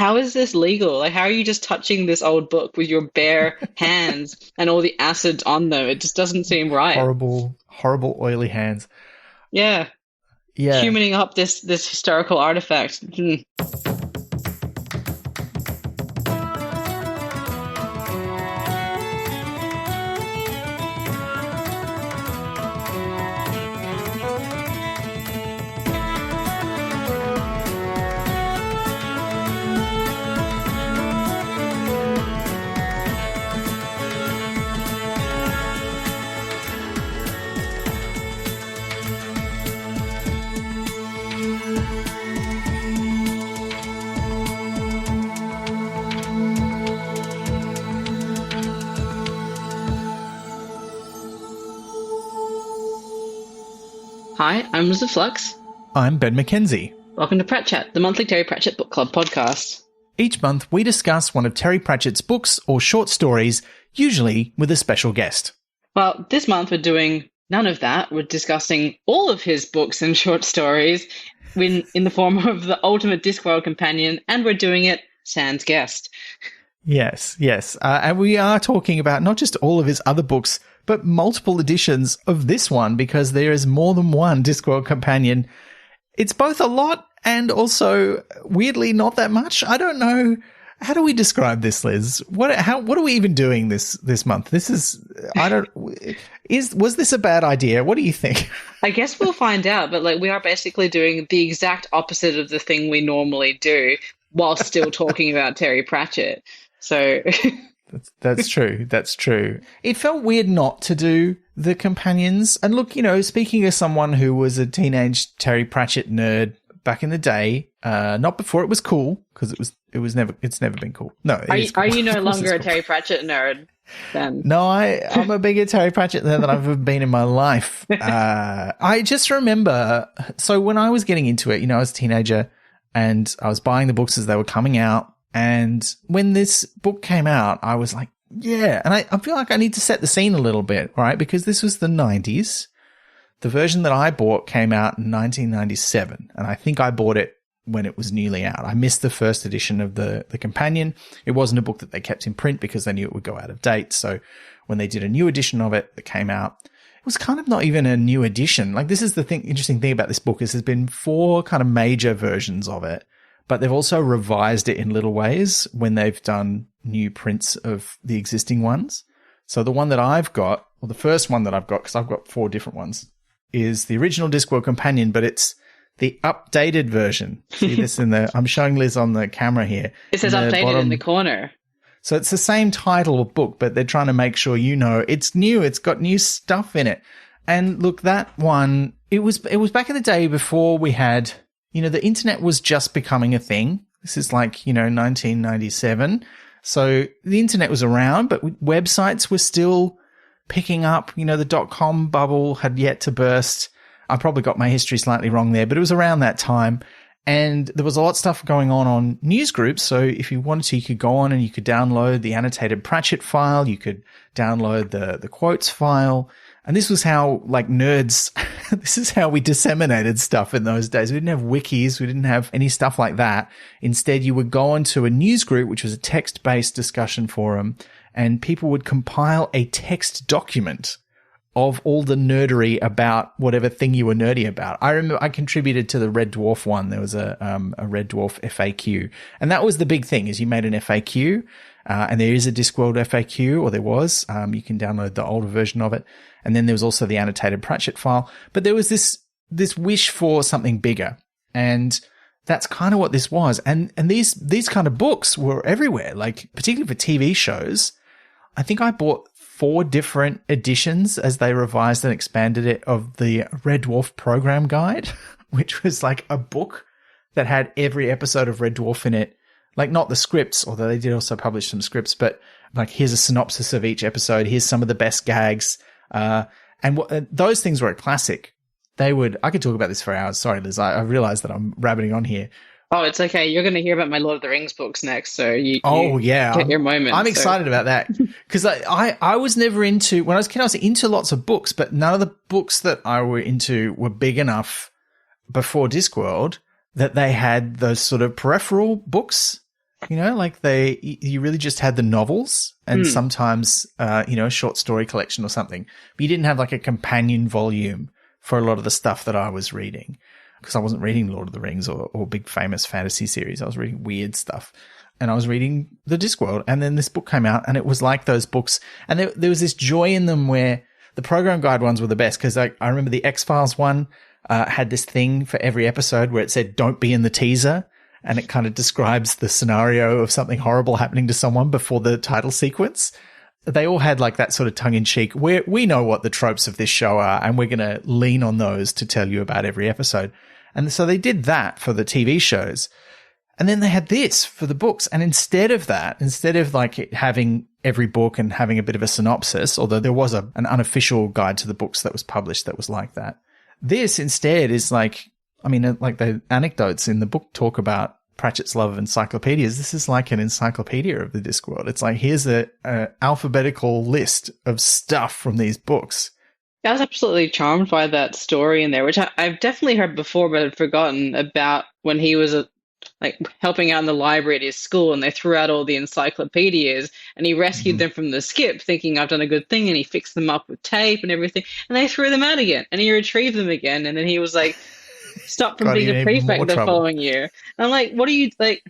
how is this legal? Like, how are you just touching this old book with your bare hands and all the acids on them? It just doesn't seem right. Horrible, horrible, oily hands. Yeah. Yeah. Humaning up this historical artifact. Hi, I'm Mr. Flux. I'm Ben McKenzie. Welcome to Pratchett, the monthly Terry Pratchett Book Club podcast. Each month, we discuss one of Terry Pratchett's books or short stories, usually with a special guest. Well, this month we're doing none of that. We're discussing all of his books and short stories in the form of the ultimate Discworld Companion, and we're doing it sans guest. Yes. And we are talking about not just all of his other books, but multiple editions of this one, because there is more than one Discworld Companion. It's both a lot and also, weirdly, not that much. I don't know. How do we describe this, Liz? What are we even doing this month? Was this a bad idea? What do you think? I guess we'll find out, but we are basically doing the exact opposite of the thing we normally do while still talking about Terry Pratchett. So That's true. That's true. It felt weird not to do the companions. And look, speaking as someone who was a teenage Terry Pratchett nerd back in the day, not before it was cool, because it's never been cool. No, are you no longer a Terry Pratchett nerd then? No, I'm a bigger Terry Pratchett nerd than I've ever been in my life. I just remember, so when I was getting into it, I was a teenager and I was buying the books as they were coming out. And when this book came out, I was like, yeah. And I feel like I need to set the scene a little bit, right? Because this was the 90s. The version that I bought came out in 1997. And I think I bought it when it was newly out. I missed the first edition of the Companion. It wasn't a book that they kept in print because they knew it would go out of date. So when they did a new edition of it that came out, it was kind of not even a new edition. This is the interesting thing about this book is there's been 4 kind of major versions of it. But they've also revised it in little ways when they've done new prints of the existing ones. So the one that I've got, or the first one that I've got, because I've got 4 different ones, is the original Discworld Companion, but it's the updated version. See this I'm showing Liz on the camera here. It says updated in the corner. So it's the same title of book, but they're trying to make sure it's new. It's got new stuff in it. And look, that one, it was back in the day before we had, the internet was just becoming a thing. This is 1997. So the internet was around, but websites were still picking up. The .com bubble had yet to burst. I probably got my history slightly wrong there, but it was around that time. And there was a lot of stuff going on news groups. So if you wanted to, you could go on and you could download the annotated Pratchett file. You could download the quotes file. And this was how, nerds, this is how we disseminated stuff in those days. We didn't have wikis. We didn't have any stuff like that. Instead, you would go onto a news group, which was a text-based discussion forum, and people would compile a text document of all the nerdery about whatever thing you were nerdy about. I remember I contributed to the Red Dwarf one. There was a Red Dwarf FAQ. And that was the big thing, is you made an FAQ, and there is a Discworld FAQ, or there was. You can download the older version of it. And then there was also the annotated Pratchett file. But there was this wish for something bigger. And that's kind of what this was. And these kind of books were everywhere, particularly for TV shows. I think I bought 4 different editions as they revised and expanded it of the Red Dwarf program guide, which was a book that had every episode of Red Dwarf in it. Not the scripts, although they did also publish some scripts, but here's a synopsis of each episode. Here's some of the best gags. Those things were a classic. I could talk about this for hours. Sorry, Liz. I realize that I'm rabbiting on here. Oh, it's okay. You're going to hear about my Lord of the Rings books next, so you get your moment. I'm excited about that because I was never into, when I was a kid, I was into lots of books, but none of the books that I were into were big enough before Discworld that they had those sort of peripheral books. You know, like you really just had the novels and sometimes, a short story collection or something. But you didn't have like a companion volume for a lot of the stuff that I was reading, because I wasn't reading Lord of the Rings or big famous fantasy series. I was reading weird stuff. And I was reading the Discworld, and then this book came out, and it was like those books. And there was this joy in them where the program guide ones were the best, because I remember the X-Files one had this thing for every episode where it said, "Don't be in the teaser." And it kind of describes the scenario of something horrible happening to someone before the title sequence. They all had like that sort of tongue-in-cheek, where we know what the tropes of this show are, and we're going to lean on those to tell you about every episode. And so they did that for the TV shows. And then they had this for the books. And instead of like having every book and having a bit of a synopsis, although there was an unofficial guide to the books that was published that was like that, this instead is like, I mean, like the anecdotes in the book talk about Pratchett's love of encyclopedias. This is like an encyclopedia of the Discworld. It's like, here's a alphabetical list of stuff from these books. I was absolutely charmed by that story in there, which I've definitely heard before, but had forgotten about, when he was like helping out in the library at his school, and they threw out all the encyclopedias, and he rescued them from the skip, thinking, I've done a good thing, and he fixed them up with tape and everything, and they threw them out again, and he retrieved them again, and then he was like, stop from being a prefect the following year. And I'm like, what are you, like,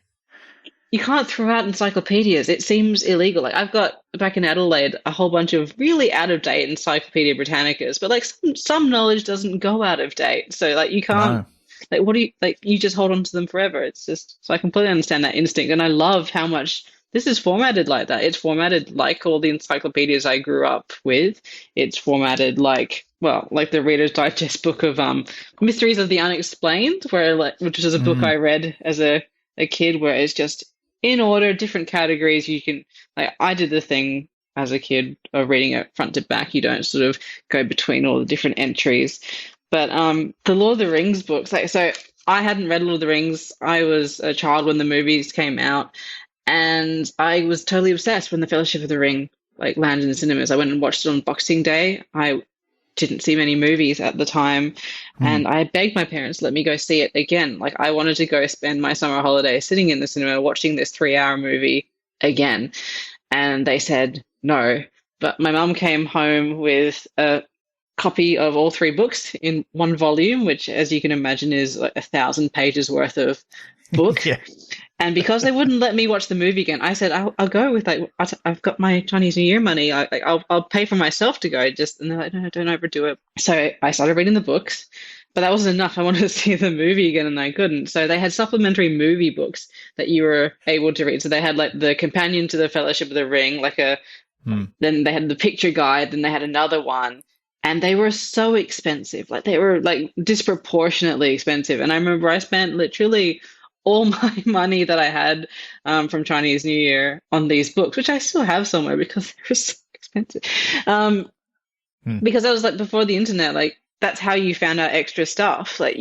you can't throw out encyclopedias. It seems illegal. Like, I've got back in Adelaide a whole bunch of really out of date Encyclopedia Britannicas, but like some knowledge doesn't go out of date. So like you can't, like, what do you, like, you just hold on to them forever. It's just, so I completely understand that instinct. And I love how much this is formatted like that. It's formatted like all the encyclopedias I grew up with. It's formatted like, well, like the Reader's Digest book of Mysteries of the Unexplained, which was a book I read as a kid, where it's just in order, different categories. You can, like, I did the thing as a kid of reading it front to back. You don't sort of go between all the different entries. But the Lord of the Rings books, like, so I hadn't read Lord of the Rings. I was a child when the movies came out, and I was totally obsessed when the Fellowship of the Ring like landed in the cinemas. I went and watched it on Boxing Day. I didn't see many movies at the time, and I begged my parents to let me go see it again. Like, I wanted to go spend my summer holiday sitting in the cinema watching this 3-hour movie again, and they said no. But my mum came home with a copy of all 3 books in one volume, which, as you can imagine, is like 1,000 pages worth of book. Yeah. And because they wouldn't let me watch the movie again, I said, I'll go with, like, I've got my Chinese New Year money. I'll pay for myself to go. And they're like, no, don't overdo it. So I started reading the books, but that wasn't enough. I wanted to see the movie again, and I couldn't. So they had supplementary movie books that you were able to read. So they had like the companion to the Fellowship of the Ring, like then they had the picture guide, then they had another one. And they were so expensive. Like, they were like disproportionately expensive. And I remember I spent literally all my money that I had from Chinese New Year on these books, which I still have somewhere because they were so expensive. Because that was like before the internet, like that's how you found out extra stuff. Like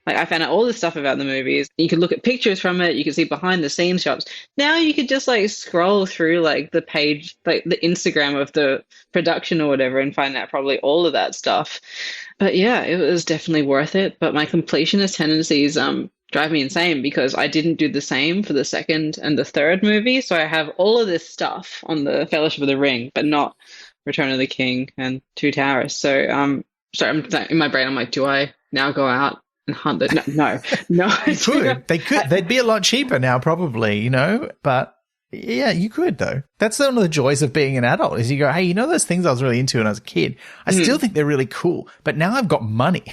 I found out all this stuff about the movies. You could look at pictures from it. You could see behind the scenes shots. Now you could just like scroll through like the page, like the Instagram of the production or whatever, and find out probably all of that stuff. But yeah, it was definitely worth it. But my completionist tendencies drive me insane because I didn't do the same for the second and the third movie. So I have all of this stuff on the Fellowship of the Ring, but not Return of the King and Two Towers. So sorry, I'm in my brain. I'm like, do I now go out and hunt it? No. They could. They'd be a lot cheaper now, probably, you know, but yeah, you could though. That's one of the joys of being an adult is you go, hey, you know, those things I was really into when I was a kid, I still think they're really cool, but now I've got money.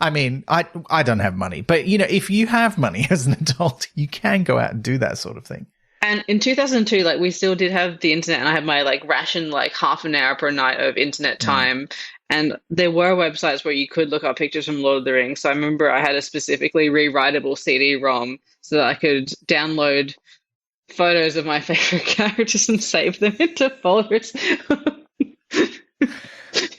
I mean, I don't have money, but you know, if you have money as an adult, you can go out and do that sort of thing. And in 2002, like, we still did have the internet, and I had my like ration, like half an hour per night of internet time. And there were websites where you could look up pictures from Lord of the Rings. So I remember I had a specifically rewritable CD-ROM so that I could download photos of my favorite characters and save them into folders.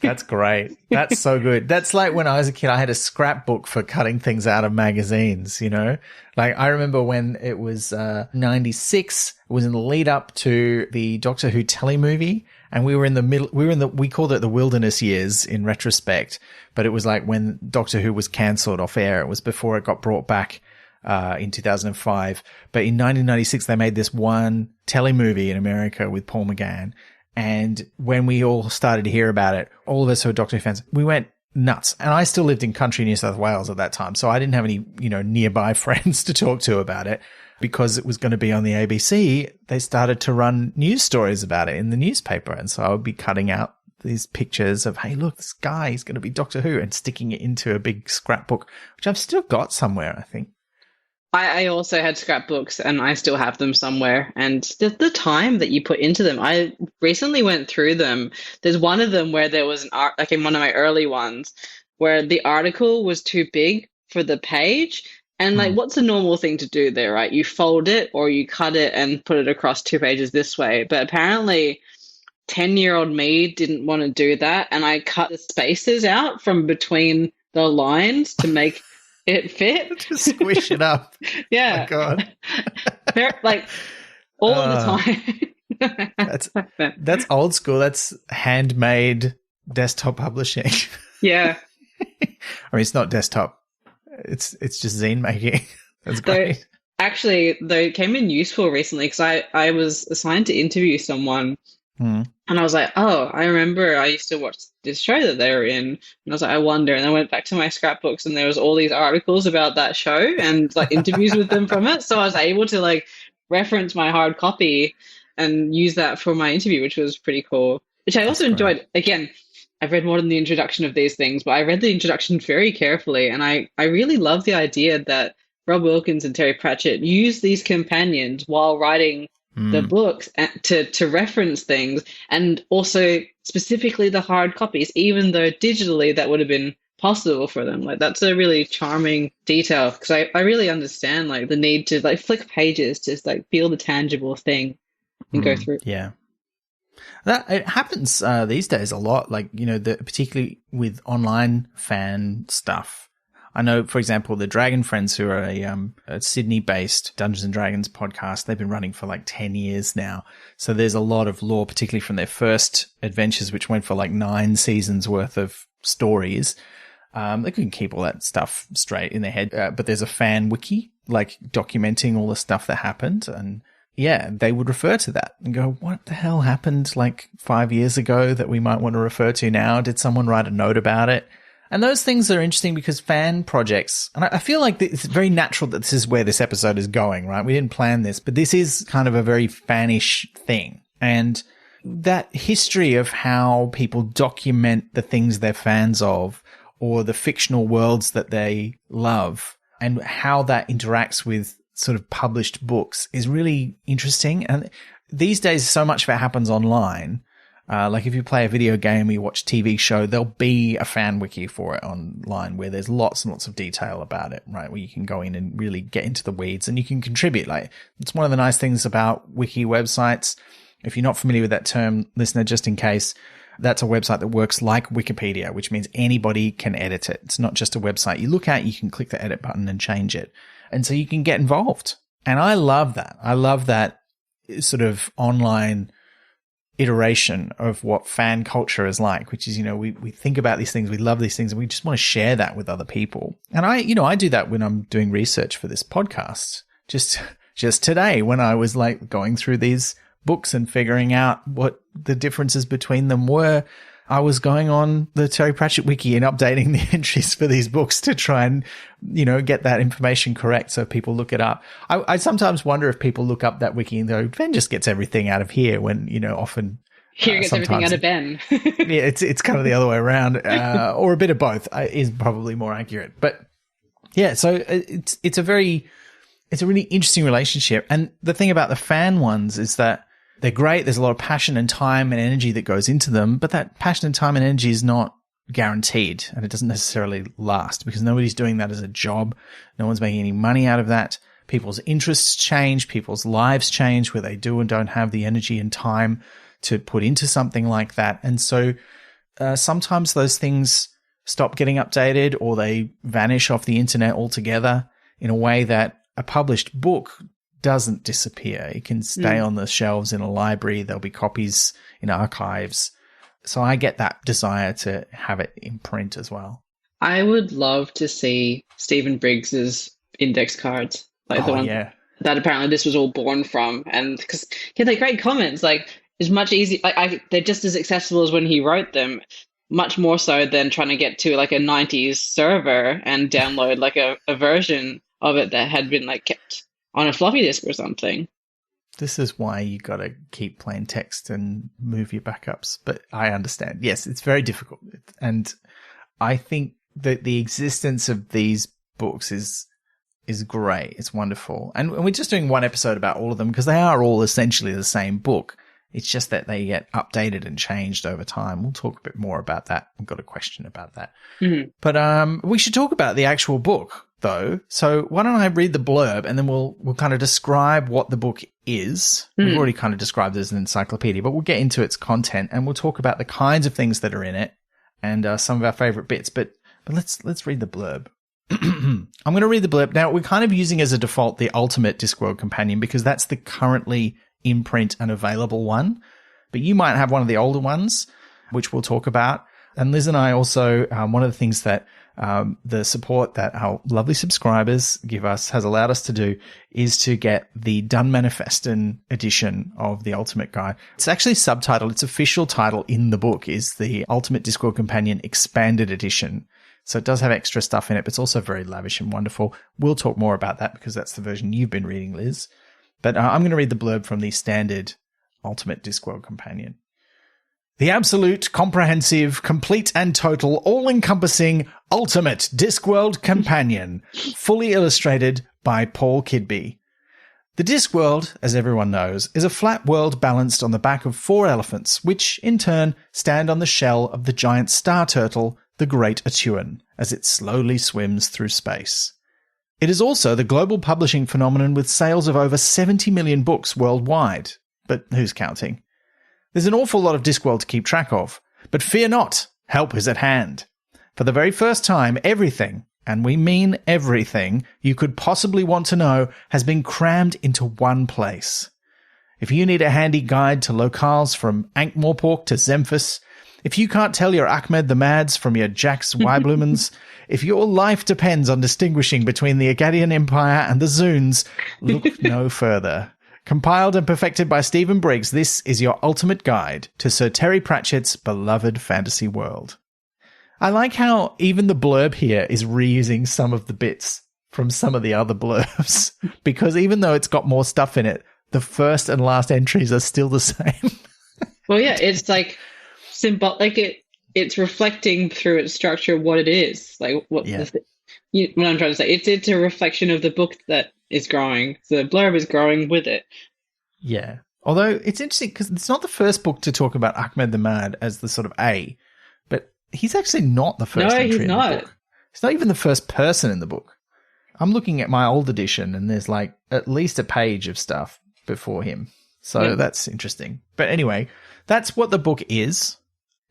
That's great. That's so good. That's like when I was a kid, I had a scrapbook for cutting things out of magazines, you know? Like, I remember when it was 96, it was in the lead up to the Doctor Who telly movie, and we were in the middle, we called it the wilderness years in retrospect, but it was like when Doctor Who was cancelled off air. It was before it got brought back in 2005. But in 1996, they made this one telemovie in America with Paul McGann. And when we all started to hear about it, all of us who are Doctor Who fans, we went nuts. And I still lived in country New South Wales at that time. So I didn't have any, nearby friends to talk to about it. Because it was going to be on the ABC, they started to run news stories about it in the newspaper. And so I would be cutting out these pictures of, hey, look, this guy, he's going to be Doctor Who, and sticking it into a big scrapbook, which I've still got somewhere, I think. I also had scrapbooks, and I still have them somewhere. And the time that you put into them, I recently went through them. There's one of them where there was an art, like in one of my early ones, where the article was too big for the page. And like, what's the normal thing to do there, right? You fold it or you cut it and put it across 2 pages this way. But apparently 10-year-old me didn't want to do that. And I cut the spaces out from between the lines to make it fit. To squish it up. Yeah. Oh my God. Like all the time. That's old school. That's handmade desktop publishing. Yeah. I mean, it's not desktop. It's just zine making. That's great. Actually, though, it came in useful recently because I was assigned to interview someone, and I was like, oh, I remember I used to watch this show that they were in, and I was like, I wonder. And I went back to my scrapbooks, and there was all these articles about that show and like interviews with them from it. So I was able to like reference my hard copy and use that for my interview, which was pretty cool. Which I also enjoyed. Again, I've read more than the introduction of these things, but I read the introduction very carefully, and I really love the idea that Rob Wilkins and Terry Pratchett use these companions while writing the books to reference things, and also specifically the hard copies, even though digitally that would have been possible for them. Like, that's a really charming detail, because I really understand like the need to like flick pages to like feel the tangible thing and go through. Yeah. That it happens these days a lot, like, particularly with online fan stuff. I know, for example, the Dragon Friends, who are a Sydney-based Dungeons & Dragons podcast, they've been running for like 10 years now. So there's a lot of lore, particularly from their first adventures, which went for like 9 seasons worth of stories. They couldn't keep all that stuff straight in their head, but there's a fan wiki, like documenting all the stuff that happened, and yeah, they would refer to that and go, what the hell happened like 5 years ago that we might want to refer to now? Did someone write a note about it? And those things are interesting because fan projects, and I feel like it's very natural that this is where this episode is going, right? We didn't plan this, but this is kind of a very fanish thing. And that history of how people document the things they're fans of, or the fictional worlds that they love, and how that interacts with sort of published books is really interesting. And these days, so much of it happens online. Like if you play a video game or you watch a TV show, there'll be a fan wiki for it online where there's lots and lots of detail about it, right? Where you can go in and really get into the weeds and you can contribute. Like, it's one of the nice things about wiki websites. If you're not familiar with that term, listener, just in case, that's a website that works like Wikipedia, which means anybody can edit it. It's not just a website you look at, you can click the edit button and change it. And so you can get involved. And I love that. I love that sort of online iteration of what fan culture is like, which is, we think about these things, we love these things, and we just want to share that with other people. And I do that when I'm doing research for this podcast. Just today, when I was like going through these books and figuring out what the differences between them were, I was going on the Terry Pratchett wiki and updating the entries for these books to try and, get that information correct so people look it up. I sometimes wonder if people look up that wiki and go, Ben just gets everything out of here, when, often here gets everything out of Ben. Yeah, it's kind of the other way around, or a bit of both is probably more accurate. But yeah, so it's a really interesting relationship. And the thing about the fan ones is that they're great. There's a lot of passion and time and energy that goes into them, but that passion and time and energy is not guaranteed, and it doesn't necessarily last because nobody's doing that as a job. No one's making any money out of that. People's interests change. People's lives change, where they do and don't have the energy and time to put into something like that. And so sometimes those things stop getting updated, or they vanish off the internet altogether in a way that a published book doesn't disappear. It can stay on the shelves in a library. There'll be copies in archives. So I get that desire to have it in print as well. I would love to see Stephen Briggs's index cards, like the Oh ones yeah. that apparently this was all born from. And because yeah, they're great comments. Like it's much easier. They're just as accessible as when he wrote them. Much more so than trying to get to like a 90s server and download like a version of it that had been like kept on a floppy disk or something. This is why you got to keep plain text and move your backups. But I understand. Yes, it's very difficult. And I think that the existence of these books is great. It's wonderful. And we're just doing one episode about all of them because they are all essentially the same book. It's just that they get updated and changed over time. We'll talk a bit more about that. I've got a question about that. Mm-hmm. But we should talk about the actual book, though. So why don't I read the blurb and then we'll kind of describe what the book is. We've already kind of described it as an encyclopedia, but we'll get into its content and we'll talk about the kinds of things that are in it and some of our favorite bits. But let's read the blurb. I'm going to read the blurb. Now, we're kind of using as a default the Ultimate Discworld Companion because that's the currently in print and available one. But you might have one of the older ones, which we'll talk about. And Liz and I also, one of the things that the support that our lovely subscribers give us has allowed us to do is to get the Dunmanifestin edition of the Ultimate Guide. It's actually subtitled, its official title in the book is the Ultimate Discworld Companion Expanded Edition. So it does have extra stuff in it, but it's also very lavish and wonderful. We'll talk more about that because that's the version you've been reading, Liz. But I'm going to read the blurb from the standard Ultimate Discworld Companion. The absolute, comprehensive, complete and total, all-encompassing Ultimate Discworld Companion, fully illustrated by Paul Kidby. The Discworld, as everyone knows, is a flat world balanced on the back of 4 elephants, which, in turn, stand on the shell of the giant star turtle, the Great Atuan, as it slowly swims through space. It is also the global publishing phenomenon with sales of over 70 million books worldwide. But who's counting? There's an awful lot of Discworld to keep track of. But fear not, help is at hand. For the very first time, everything, and we mean everything, you could possibly want to know has been crammed into one place. If you need a handy guide to locales from Ankh-Morpork to Zemphis, if you can't tell your Ahmed the Mads from your Jack Zweiblumens, if your life depends on distinguishing between the Akkadian Empire and the Zuns, look no further. Compiled and perfected by Stephen Briggs, this is your ultimate guide to Sir Terry Pratchett's beloved fantasy world. I like how even the blurb here is reusing some of the bits from some of the other blurbs, because even though it's got more stuff in it, the first and last entries are still the same. Well, yeah, it's like it's reflecting through its structure what it is. Like what what I'm trying to say. It's a reflection of the book that is growing. So the blurb is growing with it. Yeah. Although it's interesting because it's not the first book to talk about Ahmed the Mad as the sort of A, but he's actually not the first entry in the book. He's not even the first person in the book. I'm looking at my old edition and there's like at least a page of stuff before him. So that's interesting. But anyway, that's what the book is.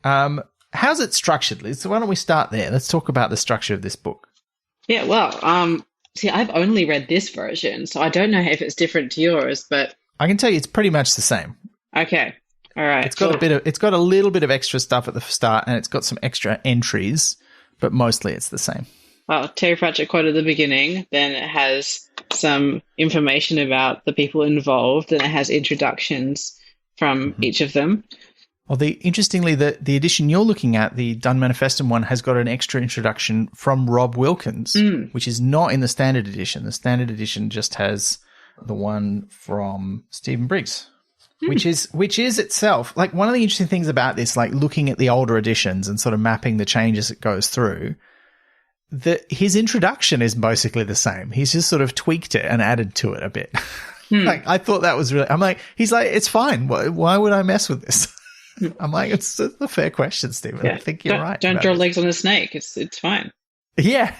How's it structured, Liz? So why don't we start there? Let's talk about the structure of this book. Yeah, well, see, I've only read this version, so I don't know if it's different to yours, but I can tell you it's pretty much the same. Okay. All right. It's got it's got a little bit of extra stuff at the start and it's got some extra entries, but mostly it's the same. Well, Terry Pratchett quote at the beginning, then it has some information about the people involved, and it has introductions from each of them. Well, interestingly, the edition you're looking at, the Dunmanifestin one, has got an extra introduction from Rob Wilkins, which is not in the standard edition. The standard edition just has the one from Stephen Briggs, which is itself like one of the interesting things about this, like looking at the older editions and sort of mapping the changes it goes through. His introduction is basically the same. He's just sort of tweaked it and added to it a bit. Like I thought that was really. I'm like, he's like, it's fine. Why would I mess with this? I'm like, it's a fair question, Stephen. Yeah. I think you're right. Don't draw legs on a snake. It's fine. Yeah.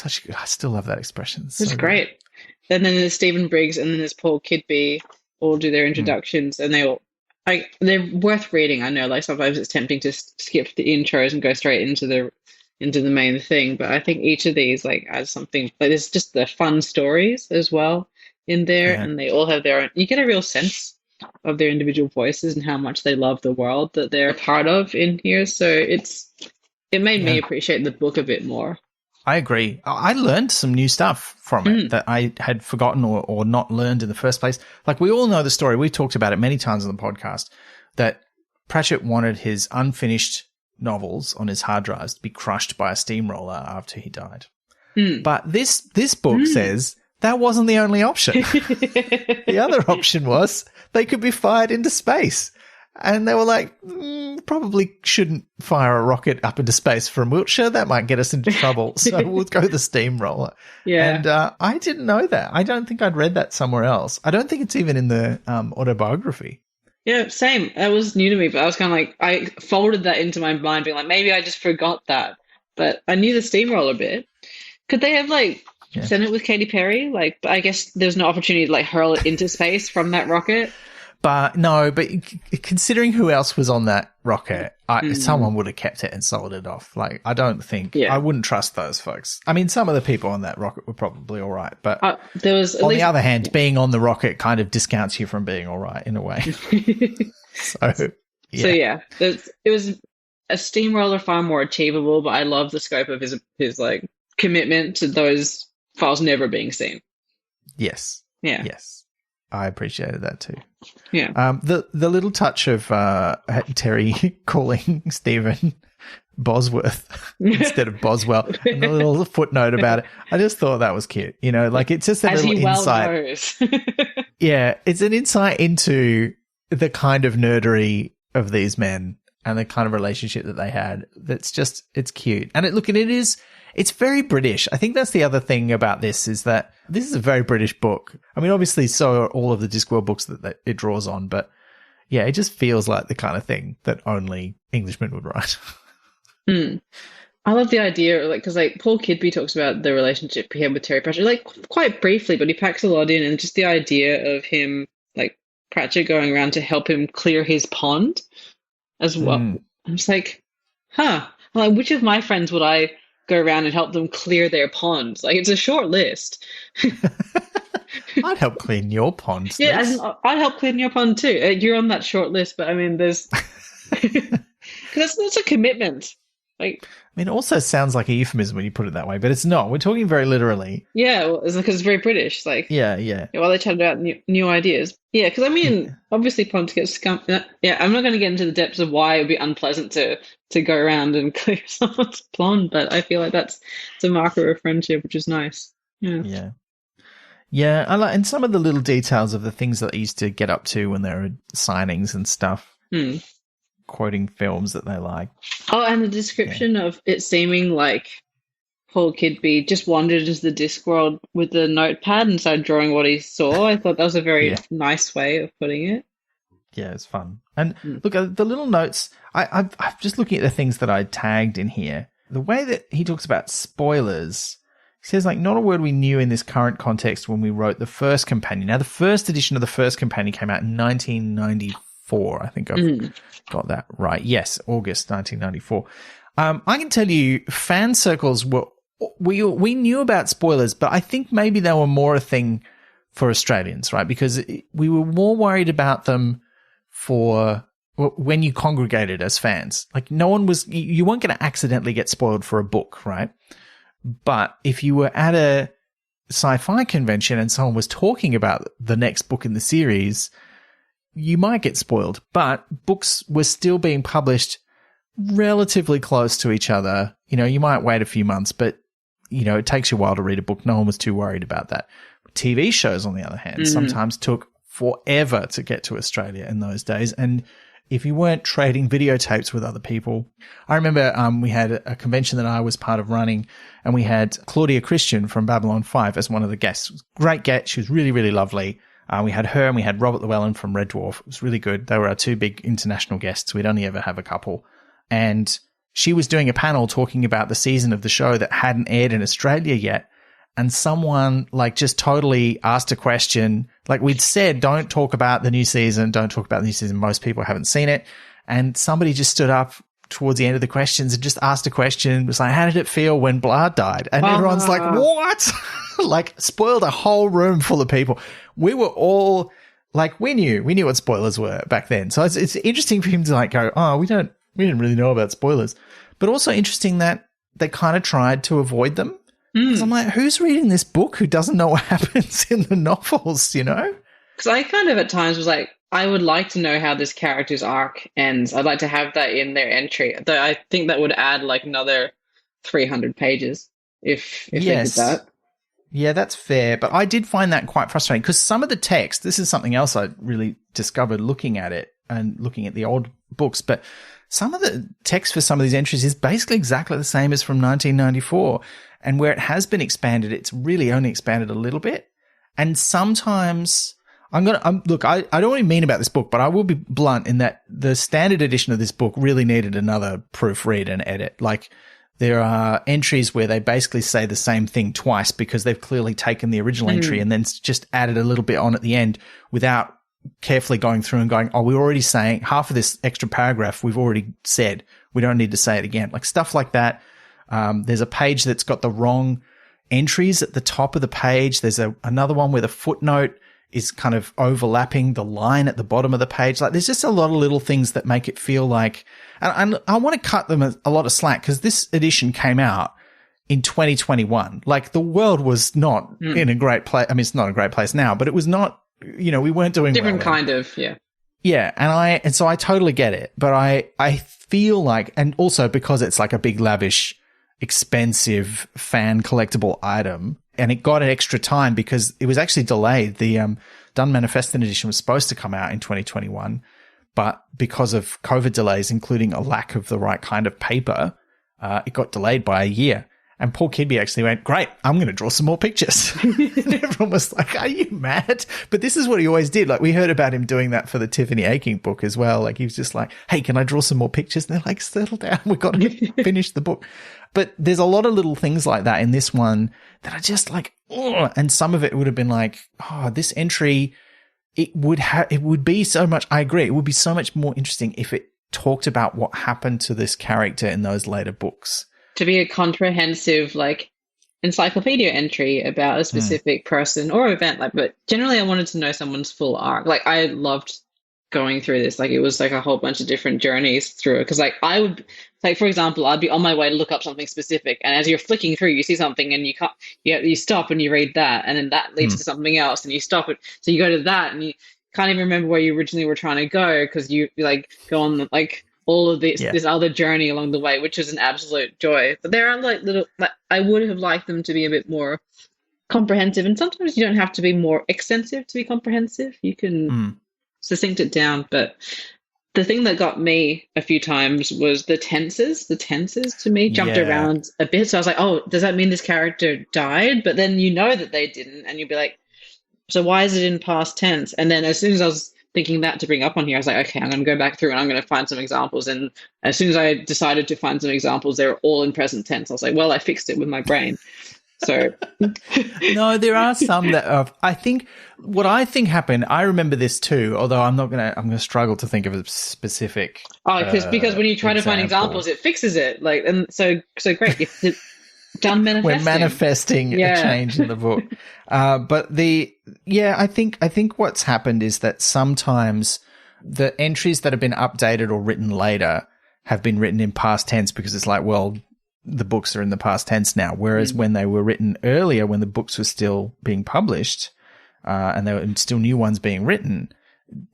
I still love that expression. It's great. And then there's Stephen Briggs and then there's Paul Kidby all do their introductions and they're worth reading. I know like sometimes it's tempting to skip the intros and go straight into the main thing, but I think each of these like adds something. Like there's just the fun stories as well in there, and they all have their own. You get a real sense of their individual voices and how much they love the world that they're a part of in here. So it made me appreciate the book a bit more. I agree. I learned some new stuff from it that I had forgotten or not learned in the first place. Like, we all know the story. We've talked about it many times on the podcast that Pratchett wanted his unfinished novels on his hard drives to be crushed by a steamroller after he died. But this book says that wasn't the only option. The other option was they could be fired into space. And they were like, probably shouldn't fire a rocket up into space from Wiltshire. That might get us into trouble. So we'll go the steamroller. Yeah. And I didn't know that. I don't think I'd read that somewhere else. I don't think it's even in the autobiography. Yeah, same. That was new to me, but I was kind of like, I folded that into my mind, being like, maybe I just forgot that. But I knew the steamroller bit. Could they have, like, sent it with Katy Perry? Like, I guess there's no opportunity to, like, hurl it into space from that rocket. But no, but considering who else was on that rocket, someone would have kept it and sold it off. Like, I don't think, I wouldn't trust those folks. I mean, some of the people on that rocket were probably all right, but there was on the other hand, being on the rocket kind of discounts you from being all right in a way. It was a steamroller far more achievable, but I love the scope of his like commitment to those files never being seen. Yes. Yeah. Yes. I appreciated that too. Yeah. The little touch of Terry calling Stephen Bosworth instead of Boswell, and the little footnote about it. I just thought that was cute. You know, like, it's just a little insight. Yeah, it's an insight into the kind of nerdery of these men and the kind of relationship that they had. That's just, it's cute. And it's very British. I think that's the other thing about this, is that this is a very British book. I mean, obviously, so are all of the Discworld books that it draws on, but yeah, it just feels like the kind of thing that only Englishmen would write. I love the idea, like, because like Paul Kidby talks about the relationship he had with Terry Pratchett, like quite briefly, but he packs a lot in, and just the idea of him, like Pratchett going around to help him clear his pond as well. I'm just like, like, which of my friends would I go around and help them clear their ponds? Like, it's a short list. I'd help clean your pond. Yeah, I'd help clean your pond too. You're on that short list, but I mean, there's because that's a commitment. Like, I mean, it also sounds like a euphemism when you put it that way, but it's not. We're talking very literally. Yeah, well, it's because it's very British. Like, yeah. While they chat about new ideas. Yeah, because I mean, obviously, ponds get scum. Yeah, I'm not going to get into the depths of why it would be unpleasant to go around and clear someone's pond, but I feel like it's a marker of friendship, which is nice. Yeah, I like, and some of the little details of the things that they used to get up to when there were signings and stuff. Quoting films that they like. Oh, and the description of it seeming like Paul Kidby just wandered into the Discworld with the notepad and started drawing what he saw. I thought that was a very nice way of putting it. Yeah, it's fun. And look, the little notes, I'm just looking at the things that I tagged in here. The way that he talks about spoilers, he says, like, not a word we knew in this current context when we wrote the first companion. Now, the first edition of the first companion came out in 1994. I think I've got that right. Yes, August 1994. I can tell you, fan circles we knew about spoilers, but I think maybe they were more a thing for Australians, right? Because we were more worried about them for when you congregated as fans. Like, you weren't going to accidentally get spoiled for a book, right? But if you were at a sci-fi convention and someone was talking about the next book in the series, you might get spoiled. But books were still being published relatively close to each other. You know, you might wait a few months, but, you know, it takes you a while to read a book. No one was too worried about that. TV shows, on the other hand, sometimes took forever to get to Australia in those days. And if you weren't trading videotapes with other people, I remember we had a convention that I was part of running, and we had Claudia Christian from Babylon 5 as one of the guests. Great guest. She was really, really lovely. We had her and we had Robert Llewellyn from Red Dwarf. It was really good. They were our two big international guests. We'd only ever have a couple. And she was doing a panel talking about the season of the show that hadn't aired in Australia yet. And someone, like, just totally asked a question. Like, we'd said, don't talk about the new season. Don't talk about the new season. Most people haven't seen it. And somebody just stood up towards the end of the questions and just asked a question. It was like, how did it feel when Blah died? And everyone's like, what? Like, spoiled a whole room full of people. We were all like, we knew what spoilers were back then. So it's interesting for him to, like, go, oh, we didn't really know about spoilers. But also interesting that they kind of tried to avoid them. Because I'm like, who's reading this book who doesn't know what happens in the novels, you know? Because I kind of at times was like, I would like to know how this character's arc ends. I'd like to have that in their entry. Though I think that would add like another 300 pages if they did that. Yeah, that's fair. But I did find that quite frustrating because some of the text, this is something else I really discovered looking at it and looking at the old books, but some of the text for some of these entries is basically exactly the same as from 1994. And where it has been expanded, it's really only expanded a little bit. And sometimes look, I don't really mean about this book, but I will be blunt in that the standard edition of this book really needed another proofread and edit. Like, there are entries where they basically say the same thing twice because they've clearly taken the original entry and then just added a little bit on at the end without carefully going through and going, oh, we're already saying half of this extra paragraph we've already said. We don't need to say it again. Like stuff like that. There's a page that's got the wrong entries at the top of the page. There's another one where the footnote is kind of overlapping the line at the bottom of the page. Like there's just a lot of little things that make it feel like, and I want to cut them a lot of slack because this edition came out in 2021. Like the world was not in a great place. I mean, it's not a great place now, but it was not, you know, we weren't doing different well kind of, yeah. Yeah. And so I totally get it, but I feel like, and also because it's like a big lavish, expensive fan collectible item, and it got an extra time because it was actually delayed. The Dunmanifestin edition was supposed to come out in 2021, but because of COVID delays, including a lack of the right kind of paper, it got delayed by a year. And Paul Kidby actually went, great, I'm going to draw some more pictures. And everyone was like, are you mad? But this is what he always did. Like, we heard about him doing that for the Tiffany Aching book as well. Like, he was just like, hey, can I draw some more pictures? And they're like, settle down. We've got to finish the book. But there's a lot of little things like that in this one that are just like, ugh. And some of it would have been like, oh, this entry, it would be so much, I agree, it would be so much more interesting if it talked about what happened to this character in those later books. To be a comprehensive, like, encyclopedia entry about a specific person or event. Like, but generally I wanted to know someone's full arc. Like, I loved going through this. Like, it was like a whole bunch of different journeys through it. Because, like, I would, like, for example, I'd be on my way to look up something specific, and as you're flicking through, you see something, and you stop and you read that, and then that leads to something else, and you stop it. So you go to that, and you can't even remember where you originally were trying to go because you like go on like all of this other journey along the way, which is an absolute joy. But there are like little, like, I would have liked them to be a bit more comprehensive, and sometimes you don't have to be more extensive to be comprehensive. You can succinct it down. But the thing that got me a few times was the tenses. The tenses to me jumped around a bit. So I was like, oh, does that mean this character died? But then you know that they didn't, and you'd be like, so why is it in past tense? And then as soon as I was thinking that to bring up on here, I was like, okay, I'm going to go back through and I'm going to find some examples. And as soon as I decided to find some examples, they were all in present tense. I was like, well, I fixed it with my brain. So no, there are some that I think what I think happened. I remember this too, although I'm going to struggle to think of a specific. Oh, because when you try to find examples, it fixes it. Like, and so great. Done manifesting. We're manifesting a change in the book. But I think what's happened is that sometimes the entries that have been updated or written later have been written in past tense because it's like, well, the books are in the past tense now. Whereas when they were written earlier, when the books were still being published, and there were still new ones being written,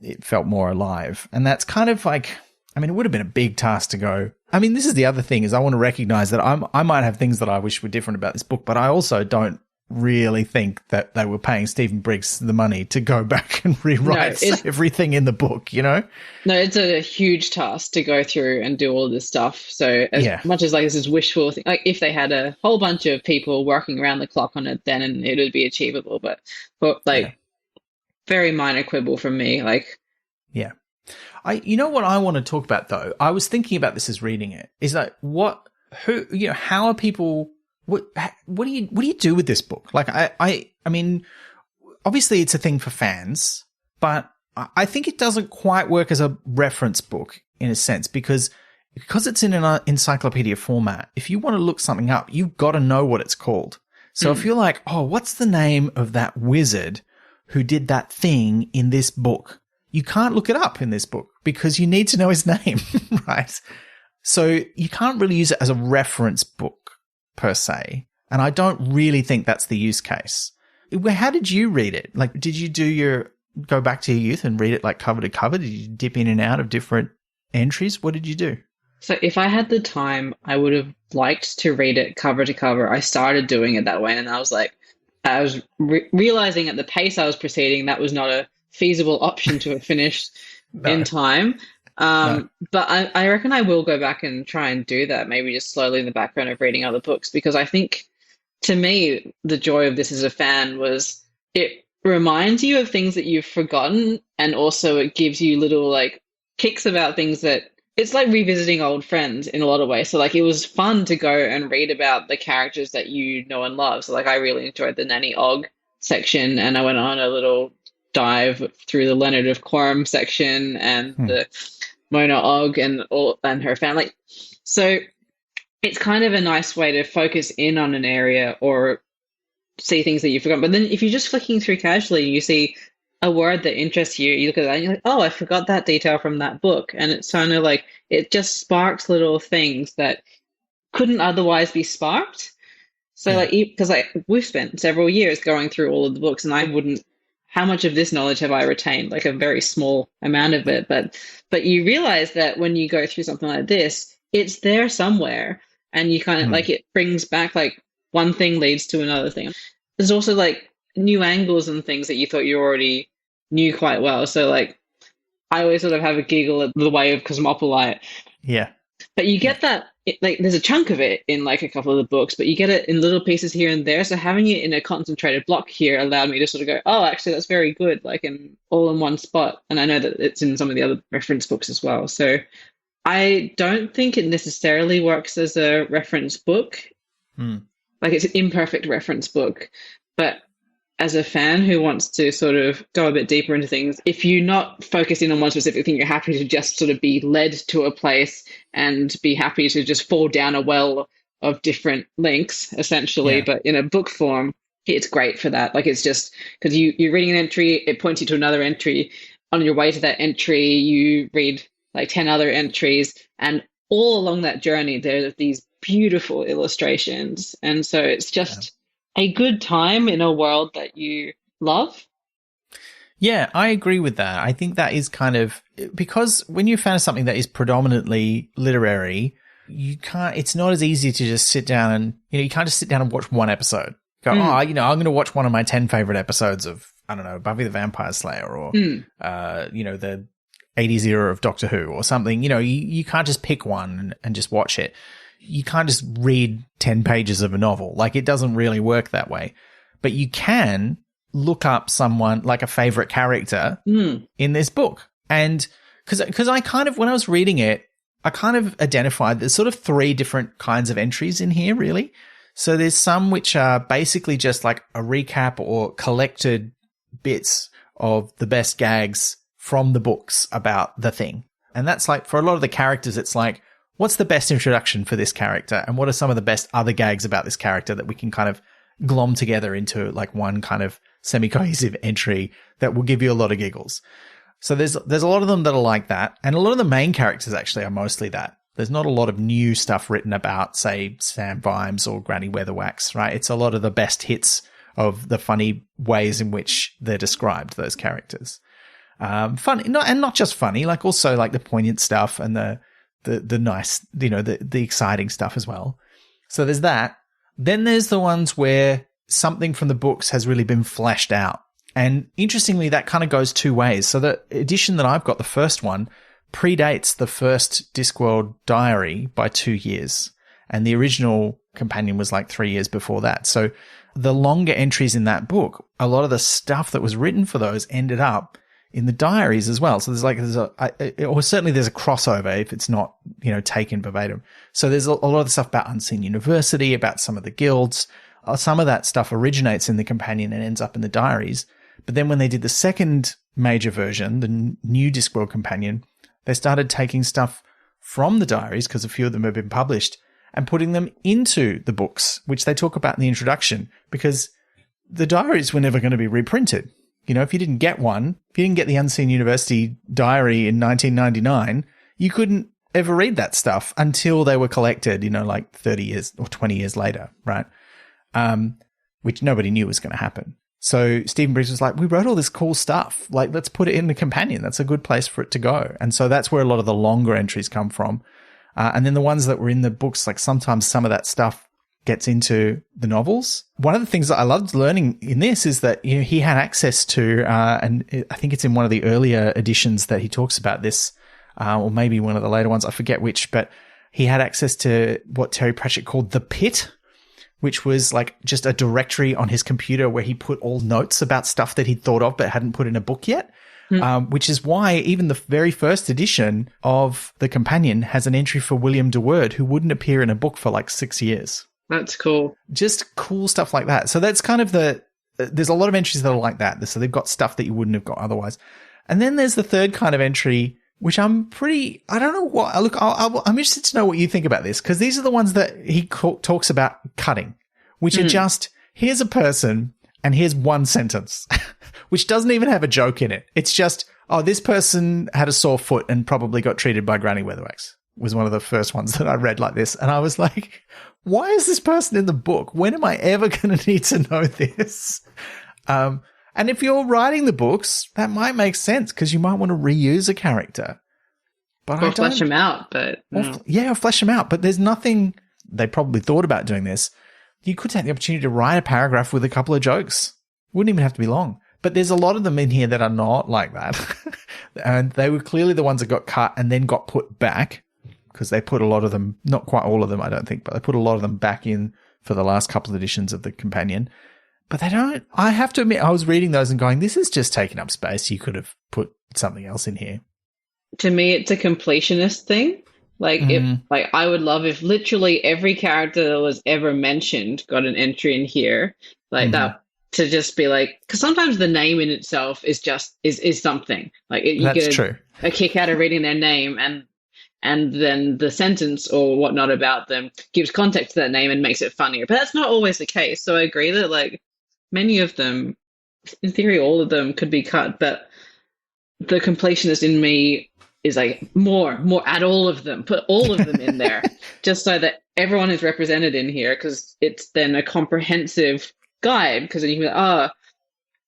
it felt more alive. And that's kind of like, I mean, it would have been a big task to go. I mean, this is the other thing is I want to recognize that I might have things that I wish were different about this book, but I also don't really think that they were paying Stephen Briggs the money to go back and rewrite everything in the book, you know? No, it's a huge task to go through and do all this stuff. So as much as like this is wishful, like if they had a whole bunch of people working around the clock on it, then it would be achievable. But very minor quibble from me. Like, yeah. You know what I want to talk about though? I was thinking about this as reading it. Is like how are people? What do you do with this book? Like I mean, obviously it's a thing for fans, but I think it doesn't quite work as a reference book in a sense because it's in an encyclopedia format. If you want to look something up, you've got to know what it's called. So if you're like, oh, what's the name of that wizard who did that thing in this book? You can't look it up in this book because you need to know his name, right? So you can't really use it as a reference book per se. And I don't really think that's the use case. How did you read it? Like, did you go back to your youth and read it like cover to cover? Did you dip in and out of different entries? What did you do? So if I had the time, I would have liked to read it cover to cover. I started doing it that way, and I was like, I was realizing at the pace I was proceeding, that was not a feasible option to have finished in time. No. But I reckon I will go back and try and do that, maybe just slowly in the background of reading other books, because I think, to me, the joy of this as a fan was it reminds you of things that you've forgotten, and also it gives you little like kicks about things that it's like revisiting old friends in a lot of ways. So like it was fun to go and read about the characters that you know and love. So like I really enjoyed the Nanny Ogg section, and I went on a little dive through the Leonard of Quorum section and the Mona Ogg and her family. So it's kind of a nice way to focus in on an area or see things that you've forgotten. But then if you're just flicking through casually and you see a word that interests you, you look at that and you're like, oh, I forgot that detail from that book. And it's kind of like, it just sparks little things that couldn't otherwise be sparked. So like, because like we've spent several years going through all of the books, and I wouldn't, how much of this knowledge have I retained? Like a very small amount of it. But you realize that when you go through something like this, it's there somewhere. And you kind of like, it brings back like one thing leads to another thing. There's also like new angles and things that you thought you already knew quite well. So like, I always sort of have a giggle at the way of Cosmopolite. Yeah. But you get that, like, there's a chunk of it in like a couple of the books, but you get it in little pieces here and there. So having it in a concentrated block here allowed me to sort of go, oh, actually, that's very good, like all in one spot. And I know that it's in some of the other reference books as well. So I don't think it necessarily works as a reference book. Like it's an imperfect reference book. But as a fan who wants to sort of go a bit deeper into things, if you're not focusing on one specific thing, you're happy to just sort of be led to a place and be happy to just fall down a well of different links, essentially. Yeah. But in a book form, it's great for that. Like it's just because you're reading an entry, it points you to another entry. On your way to that entry, you read like 10 other entries. And all along that journey, there are these beautiful illustrations. And so it's just a good time in a world that you love. Yeah, I agree with that. I think that is kind of, because when you're a fan of something that is predominantly literary, it's not as easy to just sit down and, you can't just sit down and watch one episode. Go, I'm going to watch one of my 10 favorite episodes of, I don't know, Buffy the Vampire Slayer or, the 80s era of Doctor Who or something. You can't just pick one and just watch it. You can't just read 10 pages of a novel. Like, it doesn't really work that way. But you can look up someone, like a favorite character in this book. And because I kind of, when I was reading it, I kind of identified there's sort of 3 different kinds of entries in here, really. So there's some which are basically just like a recap or collected bits of the best gags from the books about the thing. And that's like, for a lot of the characters, it's like, what's the best introduction for this character? And what are some of the best other gags about this character that we can kind of glom together into like one kind of semi-cohesive entry that will give you a lot of giggles? So there's a lot of them that are like that. And a lot of the main characters actually are mostly that. There's not a lot of new stuff written about, say, Sam Vimes or Granny Weatherwax, right? It's a lot of the best hits of the funny ways in which they're described, those characters. Funny, not just funny, like also like the poignant stuff and the nice, the exciting stuff as well. So there's that. Then there's the ones where something from the books has really been fleshed out. And interestingly, that kind of goes 2 ways. So the edition that I've got, the first one, predates the first Discworld diary by 2 years. And the original companion was like 3 years before that. So the longer entries in that book, a lot of the stuff that was written for those ended up in the diaries as well. So there's a crossover if it's not, taken verbatim. So there's a lot of the stuff about Unseen University, about some of the guilds. Some of that stuff originates in the companion and ends up in the diaries. But then when they did the second major version, the new Discworld Companion, they started taking stuff from the diaries, because a few of them have been published, and putting them into the books, which they talk about in the introduction, because the diaries were never going to be reprinted. If you didn't get one, if you didn't get the Unseen University diary in 1999, you couldn't ever read that stuff until they were collected, like 30 years or 20 years later, right? Which nobody knew was going to happen. So Stephen Briggs was like, we wrote all this cool stuff. Like, let's put it in the companion. That's a good place for it to go. And so that's where a lot of the longer entries come from. And then the ones that were in the books, like sometimes some of that stuff gets into the novels. One of the things that I loved learning in this is that he had access to, and I think it's in one of the earlier editions that he talks about this, or maybe one of the later ones, I forget which, but he had access to what Terry Pratchett called the Pit, which was like just a directory on his computer where he put all notes about stuff that he'd thought of but hadn't put in a book yet. Which is why even the very first edition of the companion has an entry for William de Worde, who wouldn't appear in a book for like 6 years. That's cool. Just cool stuff like that. So that's kind of there's a lot of entries that are like that. So they've got stuff that you wouldn't have got otherwise. And then there's the third kind of entry, which I don't know what, look, I'm interested to know what you think about this, because these are the ones that he talks about cutting, which are just, here's a person and here's one sentence, which doesn't even have a joke in it. It's just, oh, this person had a sore foot and probably got treated by Granny Weatherwax, was one of the first ones that I read like this. And I was like, why is this person in the book? When am I ever going to need to know this? And if you're writing the books, that might make sense because you might want to reuse a character. But or flesh them out, but no. Yeah, flesh them out. But there's nothing, they probably thought about doing this. You could take the opportunity to write a paragraph with a couple of jokes. Wouldn't even have to be long. But there's a lot of them in here that are not like that. And they were clearly the ones that got cut and then got put back, because they put a lot of them, not quite all of them, I don't think, but they put a lot of them back in for the last couple of editions of the companion. But they don't, I have to admit, I was reading those and going, this is just taking up space. You could have put something else in here. To me, it's a completionist thing. Like, I would love if literally every character that was ever mentioned got an entry in here, like that, to just be like, because sometimes the name in itself is just is something. Like, you That's get true. a kick out of reading their name, and then the sentence or whatnot about them gives context to that name and makes it funnier. But that's not always the case. So I agree that, like, many of them, in theory, all of them could be cut, but the completionist in me is like, more, add all of them, put all of them in there, just so that everyone is represented in here, because it's then a comprehensive guide, because then you can be like,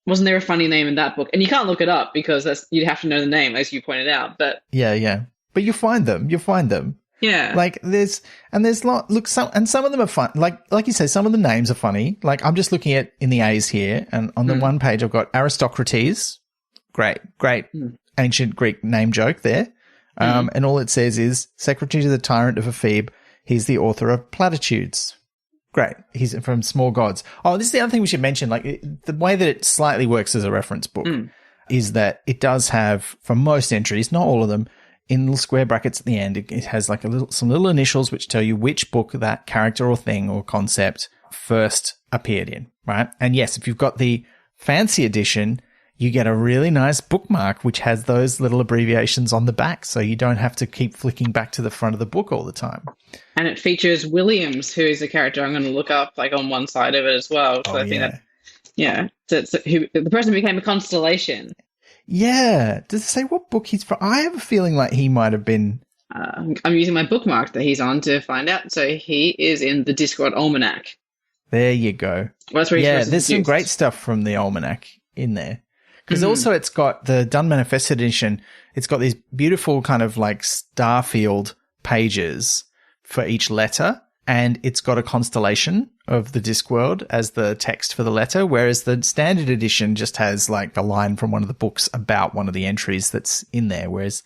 wasn't there a funny name in that book? And you can't look it up because you'd have to know the name, as you pointed out. But yeah. But you find them. Yeah. Like some of them are fun. Like you say, some of the names are funny. Like I'm just looking at in the A's here, and on the one page I've got Aristocrates. Great ancient Greek name joke there. And all it says is secretary to the tyrant of Ephebe. He's the author of Platitudes. Great. He's from Small Gods. Oh, this is the other thing we should mention. Like the way that it slightly works as a reference book is that it does have, for most entries, not all of them, in little square brackets at the end, it has like some little initials which tell you which book that character or thing or concept first appeared in, right? And yes, if you've got the fancy edition, you get a really nice bookmark which has those little abbreviations on the back, so you don't have to keep flicking back to the front of the book all the time. And it features Williams, who is a character I'm going to look up, like on one side of it as well. So I think so the person became a constellation. Yeah. Does it say what book he's from? I have a feeling like he might have been. I'm using my bookmark that he's on to find out. So he is in the Discworld Almanac. There you go. Well, that's where there's some great stuff from the Almanac in there. Because also it's got the Dunmanifestin edition. It's got these beautiful kind of like starfield pages for each letter. And it's got a constellation of the Discworld as the text for the letter, whereas the standard edition just has like a line from one of the books about one of the entries that's in there. Whereas,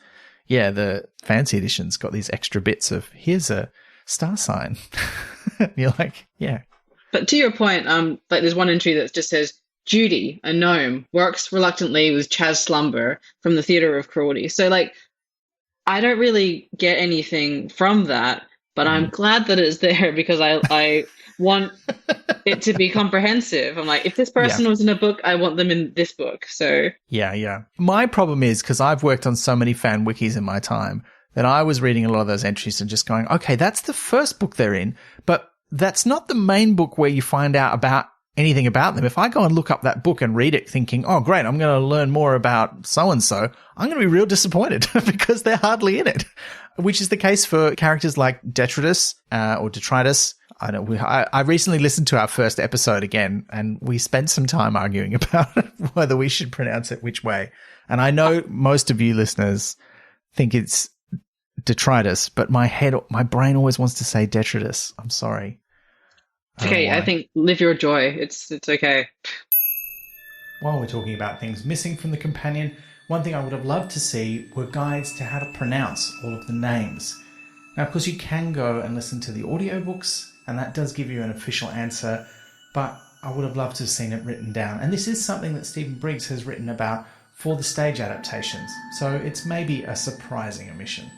the fancy edition's got these extra bits of, here's a star sign. You're like, yeah. But to your point, like there's one entry that just says, Judy, a gnome, works reluctantly with Chaz Slumber from the Theatre of Cruelty. So, like, I don't really get anything from that, but I'm glad that it's there because I want it to be comprehensive. I'm like, if this person was in a book, I want them in this book. So yeah. My problem is, because I've worked on so many fan wikis in my time, that I was reading a lot of those entries and just going, okay, that's the first book they're in, but that's not the main book where you find out about anything about them, if I go and look up that book and read it thinking, oh, great, I'm going to learn more about so-and-so, I'm going to be real disappointed because they're hardly in it, which is the case for characters like Detritus or Detritus. I recently listened to our first episode again, and we spent some time arguing about whether we should pronounce it which way. And I know most of you listeners think it's detritus, but my brain always wants to say detritus. I'm sorry. It's okay. I think live your joy. It's okay. While we're talking about things missing from the companion, one thing I would have loved to see were guides to how to pronounce all of the names. Now, of course, you can go and listen to the audiobooks, and that does give you an official answer, but I would have loved to have seen it written down. And this is something that Stephen Briggs has written about for the stage adaptations, so it's maybe a surprising omission.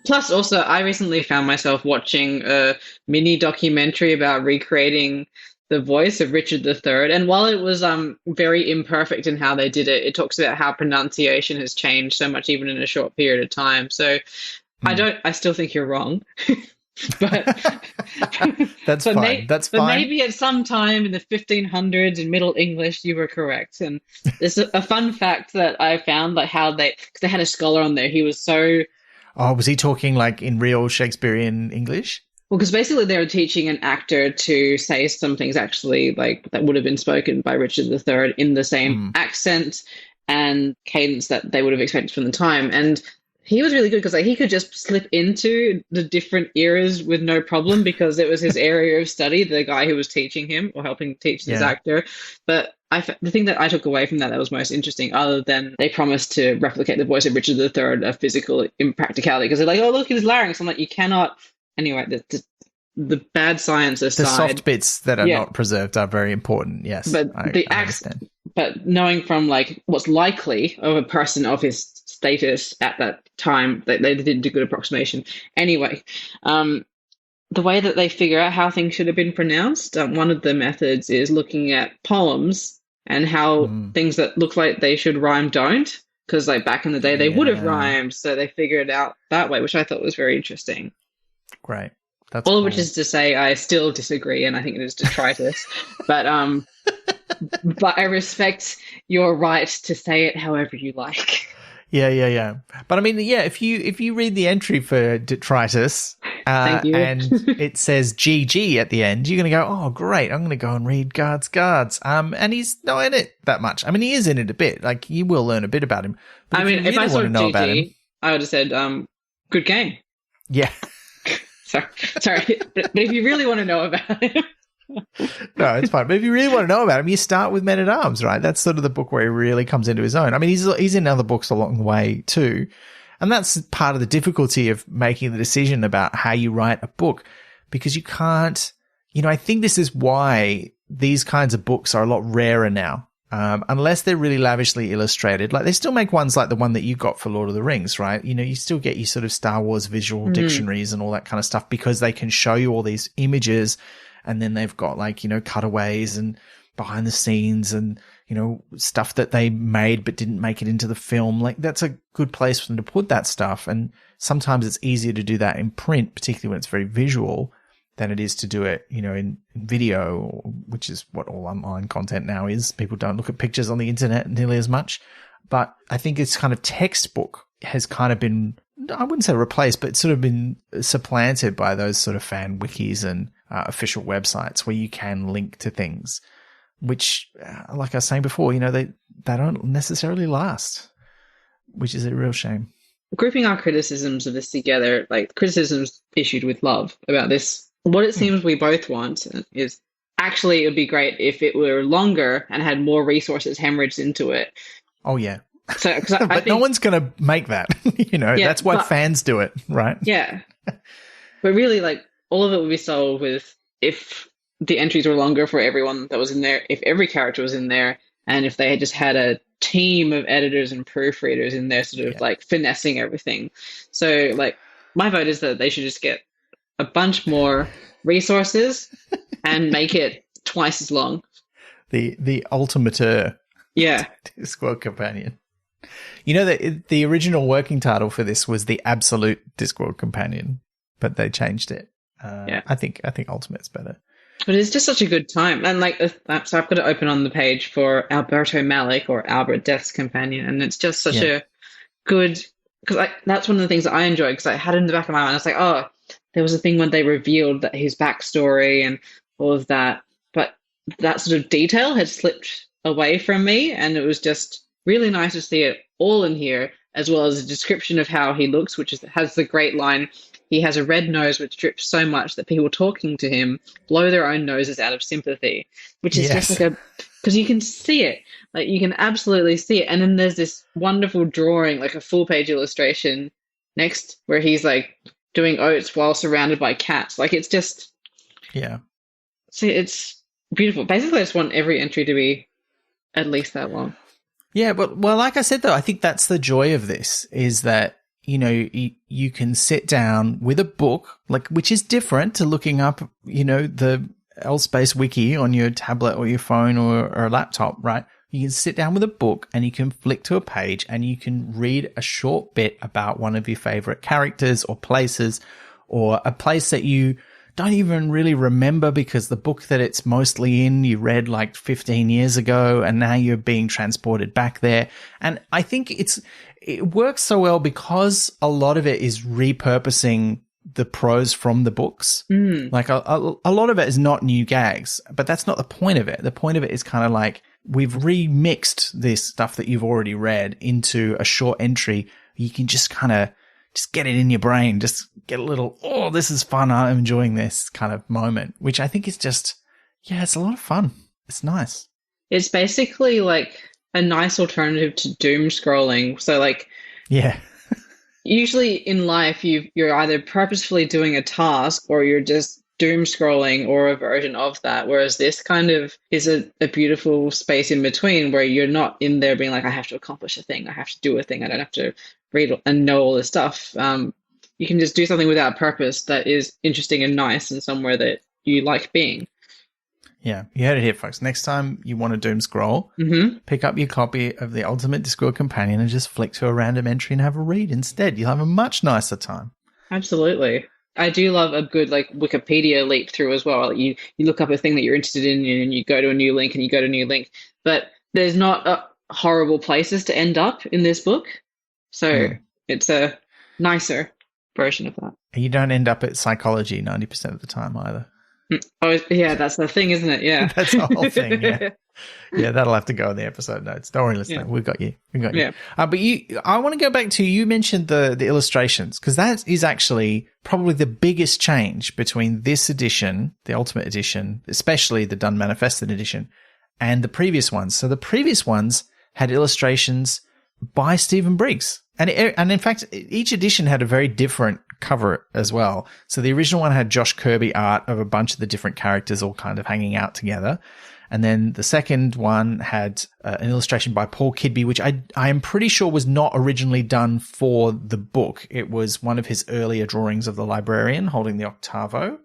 Plus, also, I recently found myself watching a mini documentary about recreating the voice of Richard III. And while it was very imperfect in how they did it, it talks about how pronunciation has changed so much even in a short period of time. So I still think you're wrong. But that's fine. That's fine. But maybe at some time in the 1500s in Middle English, you were correct. And there's a fun fact that I found, like how because they had a scholar on there. He was so... Oh, was he talking like in real Shakespearean English? Well, because basically they were teaching an actor to say some things actually like that would have been spoken by Richard III in the same accent and cadence that they would have expected from the time. And he was really good because he could just slip into the different eras with no problem because it was his area of study, the guy who was teaching him or helping teach this actor. But the thing that I took away from that was most interesting, other than they promised to replicate the voice of Richard III, a physical impracticality, because they're like, oh, look, his larynx. I'm like, you cannot. Anyway, the bad science aside. The soft bits that are not preserved are very important, yes. But I understand. But knowing from like what's likely of a person of his status at that time, they didn't do good approximation. Anyway, the way that they figure out how things should have been pronounced, one of the methods is looking at poems and how things that look like they should rhyme don't, because like back in the day they would have rhymed, so they figured it out that way, which I thought was very interesting. Great. That's all cool. of which is to say I still disagree, and I think it is detritus. but I respect your right to say it however you like. Yeah. But I mean, if you read the entry for detritus Thank you. and it says GG at the end, you're going to go, oh, great, I'm going to go and read Guards. And he's not in it that much. I mean, he is in it a bit. Like, you will learn a bit about him. But if I saw GG, I would have said, good game. Yeah. Sorry. But if you really want to know about him. No, it's fine. But if you really want to know about him, you start with Men-at-Arms, right? That's sort of the book where he really comes into his own. I mean, he's in other books along the way too. And that's part of the difficulty of making the decision about how you write a book, because you can't, I think this is why these kinds of books are a lot rarer now. Unless they're really lavishly illustrated. Like, they still make ones like the one that you got for Lord of the Rings, right? You still get your sort of Star Wars visual dictionaries and all that kind of stuff, because they can show you all these images, and then they've got like, cutaways and behind the scenes and, stuff that they made but didn't make it into the film. Like, that's a good place for them to put that stuff. And sometimes it's easier to do that in print, particularly when it's very visual, than it is to do it, in video, which is what all online content now is. People don't look at pictures on the internet nearly as much. But I think it's kind of textbook has kind of been, I wouldn't say replaced, but it's sort of been supplanted by those sort of fan wikis and official websites where you can link to things, which, like I was saying before, they don't necessarily last, which is a real shame. Grouping our criticisms of this together, like criticisms issued with love about this, what it seems we both want is actually it would be great if it were longer and had more resources hemorrhaged into it. Oh, yeah. So, I but think, no one's going to make that. That's why fans do it, right? Yeah. But really, like, all of it would be solved with if the entries were longer for everyone that was in there, if every character was in there, and if they had just had a team of editors and proofreaders in there sort of like finessing everything. So, like, my vote is that they should just get a bunch more resources and make it twice as long. The ultimateur. Yeah. Discworld Companion. The original working title for this was the Absolute Discworld Companion, but they changed it. I think Ultimate's better. But it's just such a good time. And like, so I've got it open on the page for Alberto Malik or Albert Death's Companion. And it's just such Yeah. a good, because that's one of the things that I enjoy because I had it in the back of my mind. I was like, oh, there was a thing when they revealed that his backstory and all of that. But that sort of detail had slipped away from me. And it was just really nice to see it all in here, as well as a description of how he looks, which has the great line. He has a red nose which drips so much that people talking to him blow their own noses out of sympathy, which is just Yes. like because you can see it, like you can absolutely see it. And then there's this wonderful drawing, like a full page illustration next where he's like doing oats while surrounded by cats. Like it's just, Yeah. see, it's beautiful. Basically, I just want every entry to be at least that long. Yeah, but well, like I said, though, I think that's the joy of this is that, you can sit down with a book, like, which is different to looking up, the L-Space wiki on your tablet or your phone or a laptop, right? You can sit down with a book and you can flick to a page and you can read a short bit about one of your favorite characters or places, or a place that you don't even really remember because the book that it's mostly in you read like 15 years ago and now you're being transported back there. And I think it works so well because a lot of it is repurposing the prose from the books. Like a lot of it is not new gags, but that's not the point of it. The point of it is kind of like we've remixed this stuff that you've already read into a short entry. You can just kind of just get it in your brain, just get a little, oh, this is fun, I'm enjoying this kind of moment, which I think is just, yeah, it's a lot of fun. It's nice. It's basically like a nice alternative to doom scrolling. So like Yeah. usually in life you're either purposefully doing a task or you're just doom scrolling or a version of that, whereas this kind of is a beautiful space in between where you're not in there being like, I have to accomplish a thing, I have to do a thing, I don't have to read and know all this stuff. You can just do something without purpose that is interesting and nice and somewhere that you like being. Yeah, you heard it here, folks. Next time you want to doom scroll, pick up your copy of the Ultimate Discworld Companion and just flick to a random entry and have a read instead. You'll have a much nicer time. Absolutely. I do love a good like Wikipedia leap through as well. Like, you look up a thing that you're interested in and you go to a new link and you go to a new link. But there's not horrible places to end up in this book. So it's a nicer version of that. You don't end up at psychology 90% of the time either. Oh, yeah, that's the thing, isn't it? Yeah. That's the whole thing, yeah. Yeah, that'll have to go in the episode notes. Don't worry, listener. Yeah. We've got you. We've got you. Yeah. But I want to go back to, you mentioned the illustrations, because that is actually probably the biggest change between this edition, the Ultimate Edition, especially the Dunmanifestin edition, and the previous ones. So the previous ones had illustrations by Stephen Briggs. And in fact, each edition had a very different cover as well. So the original one had Josh Kirby art of a bunch of the different characters all kind of hanging out together. And then the second one had an illustration by Paul Kidby, which I am pretty sure was not originally done for the book. It was one of his earlier drawings of the librarian holding the octavo,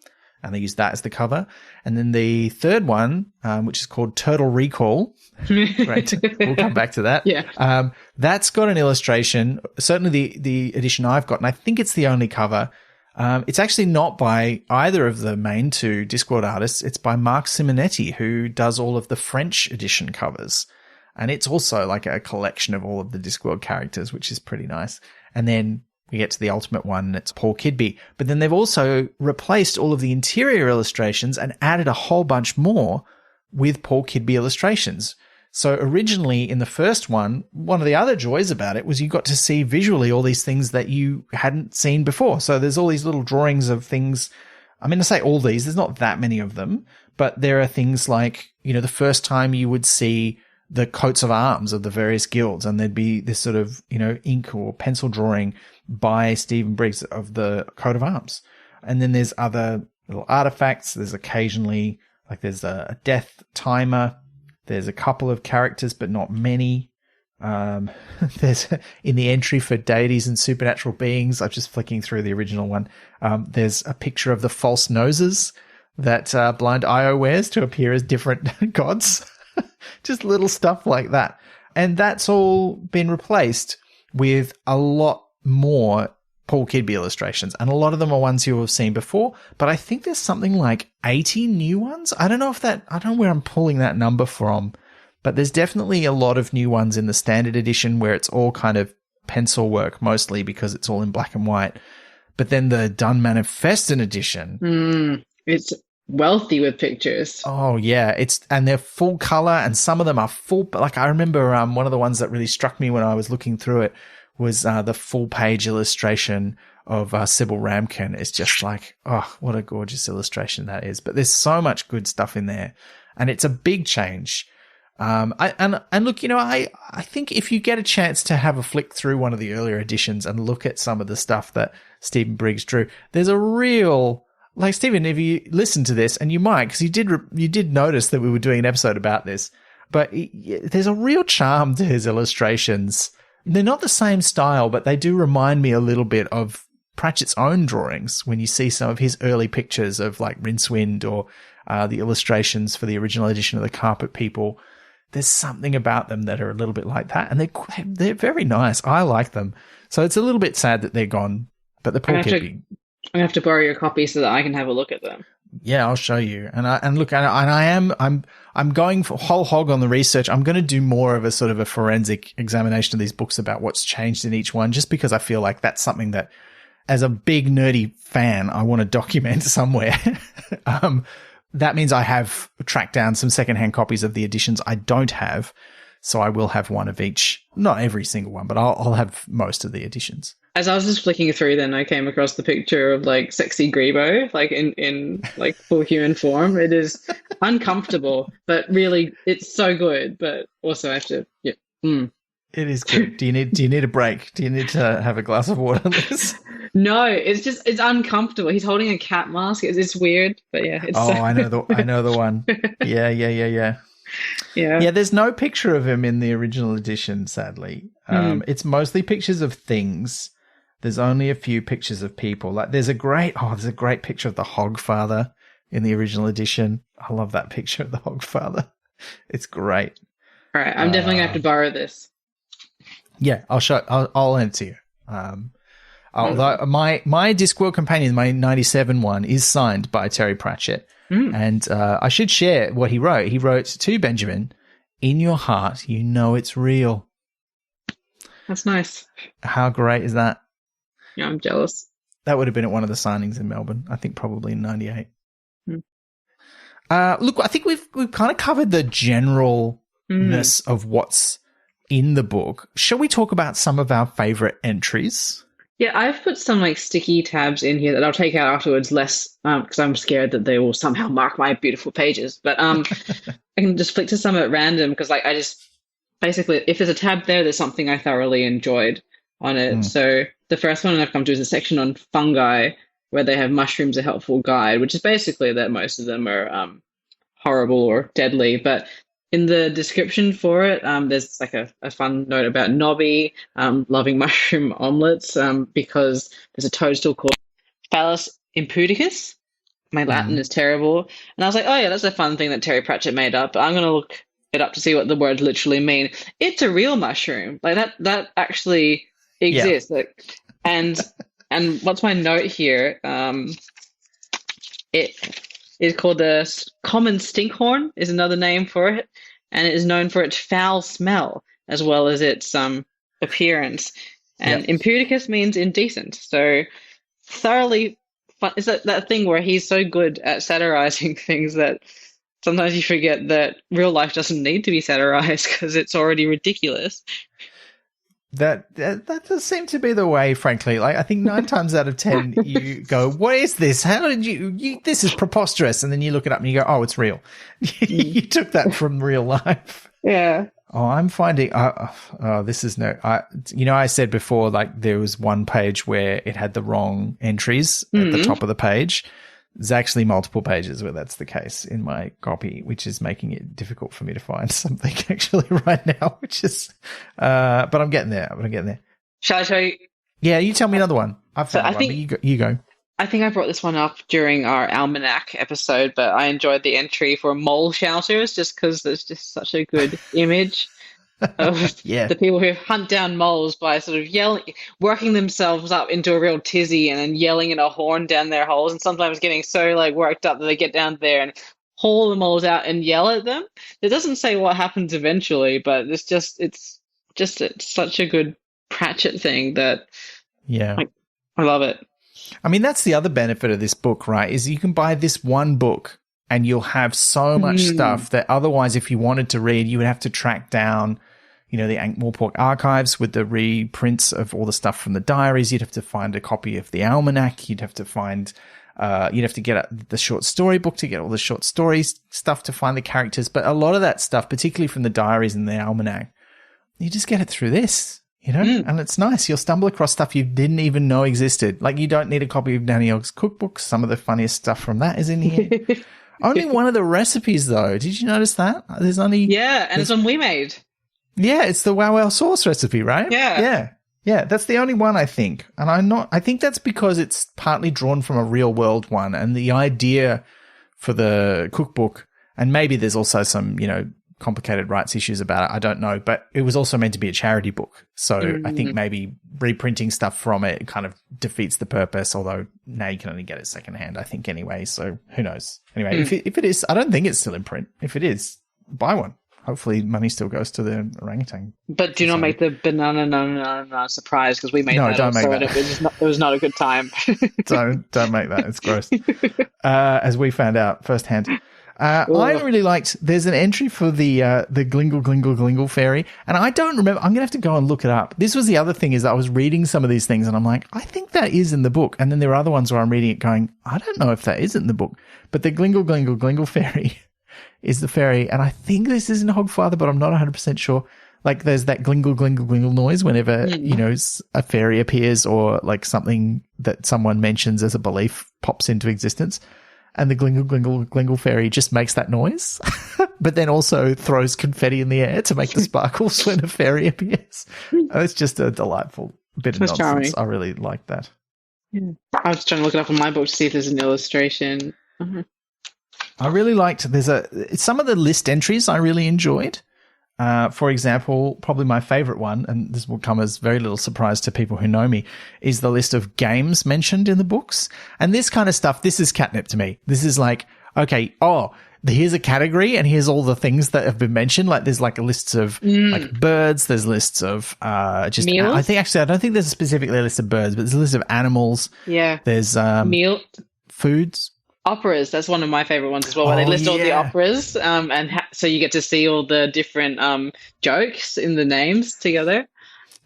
and they used that as the cover. And then the third one, which is called Turtle Recall. Right. We'll come back to that. Yeah. That's got an illustration, certainly the edition I've got, and I think it's the only cover. It's actually not by either of the main two Discworld artists. It's by Mark Simonetti, who does all of the French edition covers. And it's also like a collection of all of the Discworld characters, which is pretty nice. And then we get to the ultimate one, and it's Paul Kidby. But then they've also replaced all of the interior illustrations and added a whole bunch more with Paul Kidby illustrations. So originally in the first one of the other joys about it was you got to see visually all these things that you hadn't seen before. So there's all these little drawings of things. I mean, I say all these, there's not that many of them, but there are things like, the first time you would see the coats of arms of the various guilds, and there'd be this sort of, ink or pencil drawing by Stephen Briggs of the coat of arms. And then there's other little artifacts. There's occasionally, like there's a death timer. There's a couple of characters, but not many. There's in the entry for deities and supernatural beings. I'm just flicking through the original one. There's a picture of the false noses that Blind Io wears to appear as different gods. Just little stuff like that. And that's all been replaced with a lot more Paul Kidby illustrations, and a lot of them are ones you have seen before, but I think there's something like 80 new ones. I don't know where I'm pulling that number from, but there's definitely a lot of new ones in the standard edition where it's all kind of pencil work mostly because it's all in black and white. But then the Dunmanifestin edition, it's wealthy with pictures. Oh yeah, and they're full color, and some of them are full. Like I remember, one of the ones that really struck me when I was looking through it was the full page illustration of Sybil Ramkin. It's just like, oh, what a gorgeous illustration that is. But there's so much good stuff in there, and it's a big change. And look, I think if you get a chance to have a flick through one of the earlier editions and look at some of the stuff that Stephen Briggs drew, there's a real, like, Stephen, if you listen to this, and you might, because you did notice that we were doing an episode about this, but there's a real charm to his illustrations. They're not the same style, but they do remind me a little bit of Pratchett's own drawings when you see some of his early pictures of like Rincewind or the illustrations for the original edition of the Carpet People. There's something about them that are a little bit like that, and they're very nice. I like them. So it's a little bit sad that they're gone, but the Paul Kidby. I'm gonna have to borrow your copy so that I can have a look at them. Yeah, I'll show you. I'm going for whole hog on the research. I'm going to do more of a sort of a forensic examination of these books about what's changed in each one, just because I feel like that's something that, as a big nerdy fan, I want to document somewhere. That means I have tracked down some secondhand copies of the editions I don't have. So I will have one of each, not every single one, but I'll have most of the editions. As I was just flicking through, then I came across the picture of like sexy Grebo, like in like full human form. It is uncomfortable, but really it's so good. But also I have to, yeah. It is good. Do you need a break? Do you need to have a glass of water, Liz? No, it's uncomfortable. He's holding a cat mask. It's weird, but yeah. I know the one. Yeah. Yeah, there's no picture of him in the original edition, sadly. It's mostly pictures of things. There's only a few pictures of people. Like there's a great picture of the Hogfather in the original edition. I love that picture of the Hogfather. It's great. All right, I'm definitely gonna have to borrow this. Yeah, I'll lend it to you. Although my Discworld Companion, my 97 one, is signed by Terry Pratchett. And I should share what he wrote. He wrote, "To Benjamin, in your heart, you know it's real." That's nice. How great is that? Yeah, I'm jealous. That would have been at one of the signings in Melbourne, I think probably in 98. Look, I think we've kind of covered the generalness of what's in the book. Shall we talk about some of our favorite entries? Yeah, I've put some like sticky tabs in here that I'll take out afterwards, less because I'm scared that they will somehow mark my beautiful pages. But I can just flick to some at random because like I just basically, if there's a tab there's something I thoroughly enjoyed on it. So the first one I've come to is a section on fungi where they have mushrooms, a helpful guide, which is basically that most of them are horrible or deadly. But in the description for it, there's like a fun note about Nobby loving mushroom omelets because there's a toadstool called Phallus impudicus. My Latin is terrible. And I was like, oh yeah, that's a fun thing that Terry Pratchett made up. I'm going to look it up to see what the words literally mean. It's a real mushroom. Like that actually exists. Yeah. Like, and what's my note here? It is called the common stinkhorn is another name for it. And it is known for its foul smell as well as its appearance. And impudicus means indecent. So thoroughly fun. It's that thing where he's so good at satirizing things that sometimes you forget that real life doesn't need to be satirized because it's already ridiculous. That does seem to be the way, frankly. Like I think 9 times out of 10, you go, "What is this? How did you? This is preposterous." And then you look it up and you go, "Oh, it's real." You took that from real life. Yeah. Oh, I'm finding. This is no. I said before, like there was one page where it had the wrong entries at the top of the page. There's actually multiple pages where that's the case in my copy, which is making it difficult for me to find something actually right now, which is, but I'm getting there. Shall I show you? Yeah, you tell me another one. I've found one, but you go. I think I brought this one up during our almanac episode, but I enjoyed the entry for mole shouters just because there's just such a good image. of Yeah. the people who hunt down moles by sort of yelling, working themselves up into a real tizzy and then yelling in a horn down their holes, and sometimes getting so like worked up that they get down there and haul the moles out and yell at them. It doesn't say what happens eventually, but it's such a good Pratchett thing that Yeah. I love it. I mean, that's the other benefit of this book, right? Is you can buy this one book and you'll have so much stuff that otherwise, if you wanted to read, you would have to track down, the Ankh-Morpork archives with the reprints of all the stuff from the diaries. You'd have to find a copy of the almanac. You'd have to find, you'd have to get the short story book to get all the short stories stuff to find the characters. But a lot of that stuff, particularly from the diaries and the almanac, you just get it through this. And it's nice. You'll stumble across stuff you didn't even know existed. Like, you don't need a copy of Nanny Ogg's cookbook. Some of the funniest stuff from that is in here. Only one of the recipes, though. Did you notice that? There's only... Yeah, and it's on We Made. Yeah, it's the Wow Wow sauce recipe, right? Yeah. Yeah, that's the only one, I think. And I think that's because it's partly drawn from a real world one. And the idea for the cookbook, and maybe there's also some, complicated rights issues about it. I don't know, but it was also meant to be a charity book. So I think maybe reprinting stuff from it kind of defeats the purpose, although now you can only get it secondhand, I think, anyway. So who knows? Anyway, if it is, I don't think it's still in print. If it is, buy one. Hopefully money still goes to the orangutan. But do not make the banana surprise, because we made that don't also, make that. And it was not a good time. Don't make that. It's gross. As we found out firsthand. I really liked, there's an entry for the Glingle Glingle Glingle fairy, and I don't remember, I'm going to have to go and look it up. This was the other thing, is I was reading some of these things and I'm like, I think that is in the book. And then there are other ones where I'm reading it going, I don't know if that is in the book. But the Glingle Glingle Glingle fairy is the fairy, and I think this is in Hogfather, but I'm not 100% sure. Like, there's that glingle, glingle, glingle noise whenever, a fairy appears, or like something that someone mentions as a belief pops into existence. And the glingle, glingle, glingle fairy just makes that noise, but then also throws confetti in the air to make the sparkles when a fairy appears. It's just a delightful bit of nonsense. Charming. I really like that. Yeah. I was trying to look it up on my book to see if there's an illustration. I really liked, some of the list entries I really enjoyed. For example, probably my favorite one, and this will come as very little surprise to people who know me, is the list of games mentioned in the books. And this kind of stuff, this is catnip to me. This is like, okay, here's a category and here's all the things that have been mentioned. Like, there's like lists of like birds, there's lists of just meals? I don't think there's specifically a list of birds, but there's a list of animals. Yeah. There's foods. Operas, that's one of my favorite ones as well, where they list all the operas, so you get to see all the different jokes in the names together.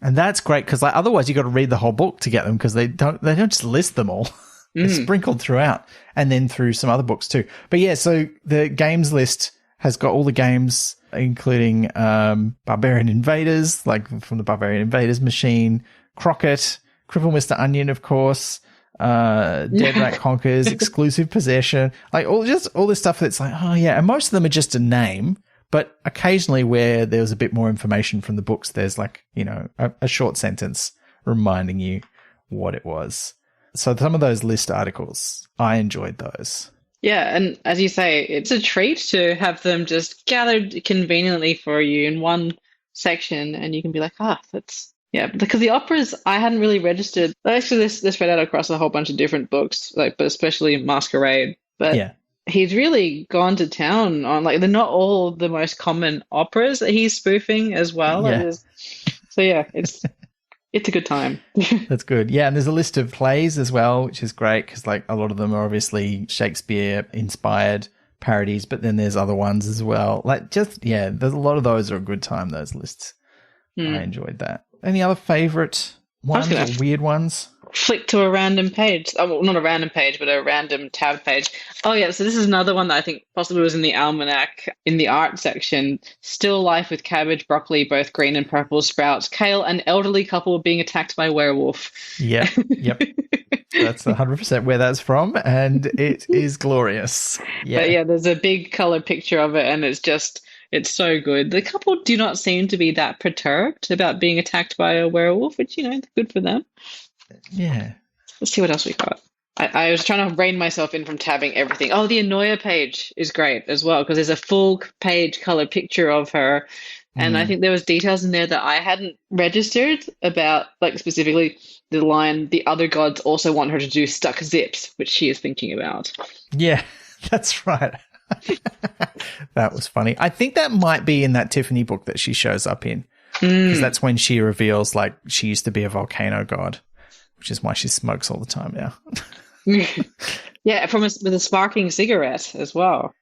And that's great, because like, otherwise you got to read the whole book to get them, because they don't just list them all. They're sprinkled throughout, and then through some other books too. But yeah, so the games list has got all the games, including Barbarian Invaders, like from the Barbarian Invaders machine, Crockett, Cripple Mr. Onion, of course. Dead Rat Conquers, Exclusive Possession, like all this stuff that's like, oh yeah, and most of them are just a name, but occasionally where there's a bit more information from the books, there's like, a short sentence reminding you what it was. So some of those list articles, I enjoyed those. Yeah, and as you say, it's a treat to have them just gathered conveniently for you in one section, and you can be like, that's... Yeah, because the operas, I hadn't really registered. Actually, this spread out across a whole bunch of different books, but especially Masquerade. But he's really gone to town on, like, they're not all the most common operas that he's spoofing as well. Yeah. So yeah, it's a good time. That's good. Yeah, and there's a list of plays as well, which is great, because like a lot of them are obviously Shakespeare-inspired parodies, but then there's other ones as well. Like, there's a lot of those are a good time, those lists. I enjoyed that. Any other favorite ones or weird ones? Flick to a random page. Oh, well, not a random page, but a random tab page. Oh, yeah. So this is another one that I think possibly was in the almanac in the art section. Still life with cabbage, broccoli, both green and purple sprouts, kale, an elderly couple being attacked by a werewolf. Yep. That's 100% where that's from, and it is glorious. Yeah. But yeah, there's a big color picture of it, and it's so good. The couple do not seem to be that perturbed about being attacked by a werewolf, which, good for them. Yeah. Let's see what else we got. I was trying to rein myself in from tabbing everything. Oh, the Annoya page is great as well, because there's a full page color picture of her And I think there was details in there that I hadn't registered about, like specifically the line, the other gods also want her to do stuck zips, which she is thinking about. Yeah, that's right. That was funny. I think that might be in that Tiffany book that she shows up in, because that's when she reveals like she used to be a volcano god, which is why she smokes all the time now. Yeah, with a sparking cigarette as well.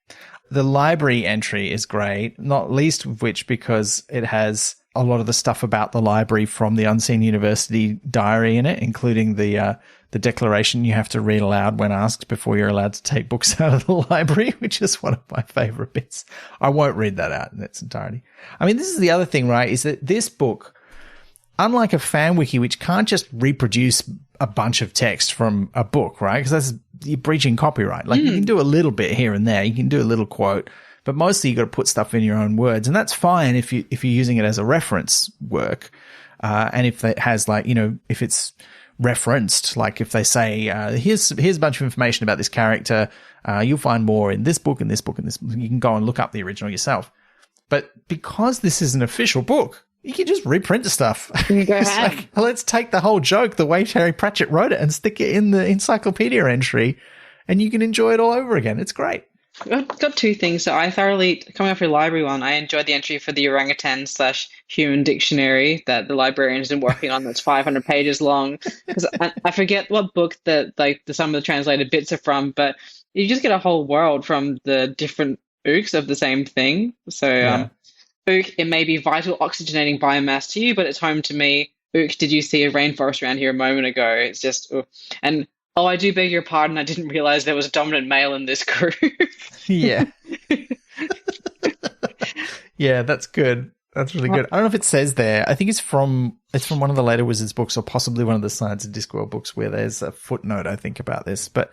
The library entry is great, not least of which because it has a lot of the stuff about the library from the Unseen University diary in it, including the declaration you have to read aloud when asked before you're allowed to take books out of the library, which is one of my favorite bits. I won't read that out in its entirety. I mean, this is the other thing, right, is that this book, unlike a fan wiki, which can't just reproduce a bunch of text from a book, right? Because you're breaching copyright. Like you can do a little bit here and there. You can do a little quote, but mostly you got to put stuff in your own words. And that's fine if you're using it as a reference work. And if it has like, if it's referenced, like if they say, here's a bunch of information about this character. You'll find more in this book and this book and this book. You can go and look up the original yourself. But because this is an official book, you can just reprint the stuff. You go ahead. Like, let's take the whole joke, the way Terry Pratchett wrote it, and stick it in the encyclopedia entry, and you can enjoy it all over again. It's great. I've got two things. So I thoroughly, coming off your library one, I enjoyed the entry for the orangutan/human dictionary that the librarian has been working on that's 500 pages long. Because I forget what book that some of the translated bits are from, but you just get a whole world from the different ooks of the same thing. So ook, it may be vital oxygenating biomass to you, but it's home to me. Ook, did you see a rainforest around here a moment ago? It's just, and I do beg your pardon. I didn't realize there was a dominant male in this group. Yeah. Yeah, that's good. That's really good. I don't know if it says there. I think it's from one of the later Wizards books, or possibly one of the Science of Discworld books, where there's a footnote, I think, about this. But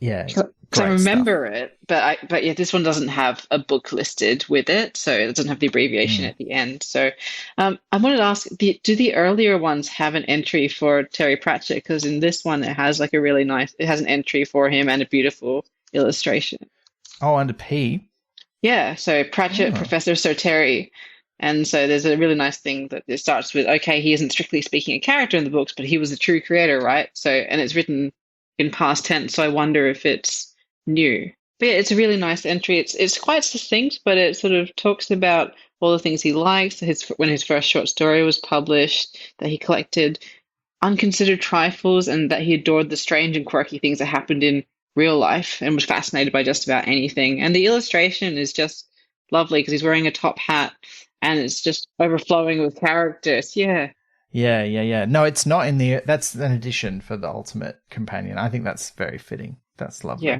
yeah, because I remember it, but yeah, this one doesn't have a book listed with it, so it doesn't have the abbreviation at the end. So I wanted to ask, do the earlier ones have an entry for Terry Pratchett? Because in this one, it has like it has an entry for him and a beautiful illustration. Oh, under P? Yeah, so Pratchett, Professor Sir Terry. And so there's a really nice thing that it starts with, okay, he isn't strictly speaking a character in the books, but he was the true creator, right? So, and it's written in past tense, so I wonder if it's new. But yeah, it's a really nice entry. It's quite succinct, but it sort of talks about all the things he likes. When his first short story was published, that he collected unconsidered trifles, and that he adored the strange and quirky things that happened in real life and was fascinated by just about anything. And the illustration is just lovely because he's wearing a top hat and it's just overflowing with characters. Yeah. Yeah. No, it's not in the. That's an addition for the Ultimate Companion. I think that's very fitting. That's lovely. Yeah,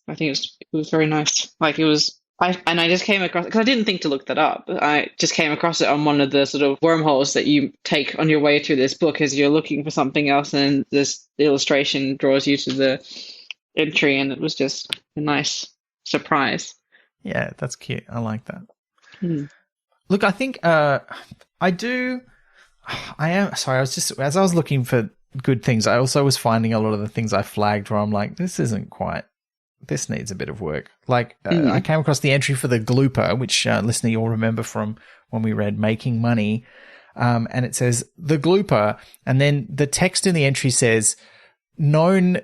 I think it was very nice. Like it was, I just came across, because I didn't think to look that up. I just came across it on one of the sort of wormholes that you take on your way through this book as you're looking for something else, and the illustration draws you to the entry, and it was just a nice surprise. Yeah, that's cute. I like that. Look, I think I am sorry. I was just, as I was looking for good things, I also was finding a lot of the things I flagged where I'm like, this needs a bit of work. Like I came across the entry for the glooper, which listener you'll remember from when we read Making Money. And it says the glooper, and then the text in the entry says known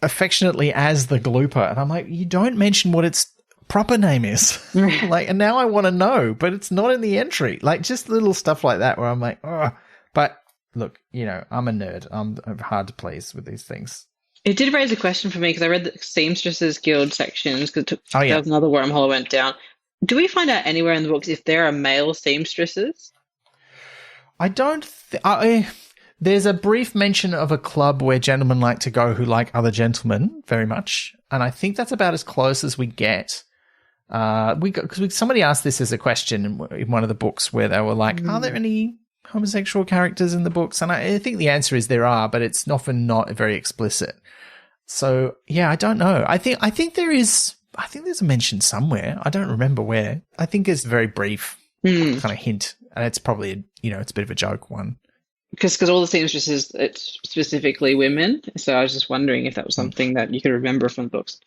affectionately as the glooper. And I'm like, you don't mention what its proper name is. Like, and now I want to know, but it's not in the entry. Like just little stuff like that where I'm like, oh. But look, I'm a nerd. I'm hard to please with these things. It did raise a question for me because I read the Seamstresses Guild sections because there was another wormhole I went down. Do we find out anywhere in the books if there are male seamstresses? I don't. There's a brief mention of a club where gentlemen like to go who like other gentlemen very much, and I think that's about as close as we get. Somebody asked this as a question in one of the books where they were like, "Are there any homosexual characters in the books?" And I think the answer is there are, but it's often not very explicit. So yeah, I don't know. I think there is. I think there's a mention somewhere. I don't remember where. I think it's a very brief kind of hint, and it's probably it's a bit of a joke one. Because all the seamstresses, it's specifically women. So I was just wondering if that was something that you could remember from the books.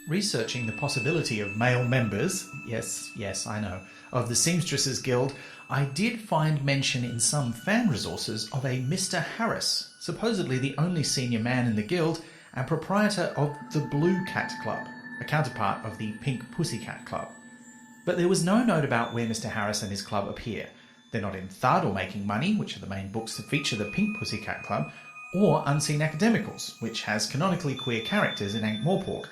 Researching the possibility of male members, yes, I know, of the Seamstresses Guild, I did find mention in some fan resources of a Mr. Harris, supposedly the only senior man in the guild and proprietor of the Blue Cat Club, a counterpart of the Pink Pussycat Club. But there was no note about where Mr. Harris and his club appear. They're not in Thud or Making Money, which are the main books that feature the Pink Pussycat Club, or Unseen Academicals, which has canonically queer characters in Ankh-Morpork,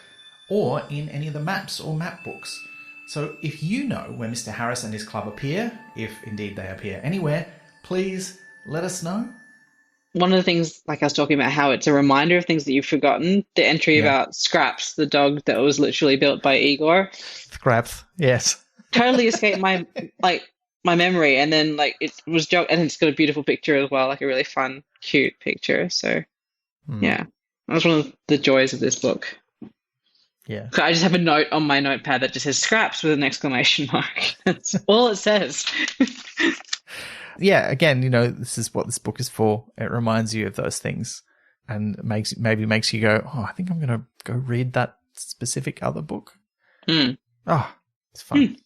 or in any of the maps or map books. So if you know where Mr. Harris and his club appear, if indeed they appear anywhere, please let us know. One of the things, like I was talking about, how it's a reminder of things that you've forgotten. The entry about Scraps, the dog that was literally built by Igor. Scraps, yes. Totally escaped my memory, and then it was and it's got a beautiful picture as well, like a really fun, cute picture. So yeah, that was one of the joys of this book. Yeah. So I just have a note on my notepad that just says Scraps with an exclamation mark. That's all it says. Yeah, again, this is what this book is for. It reminds you of those things and maybe makes you go, oh, I think I'm going to go read that specific other book. Oh, it's fun.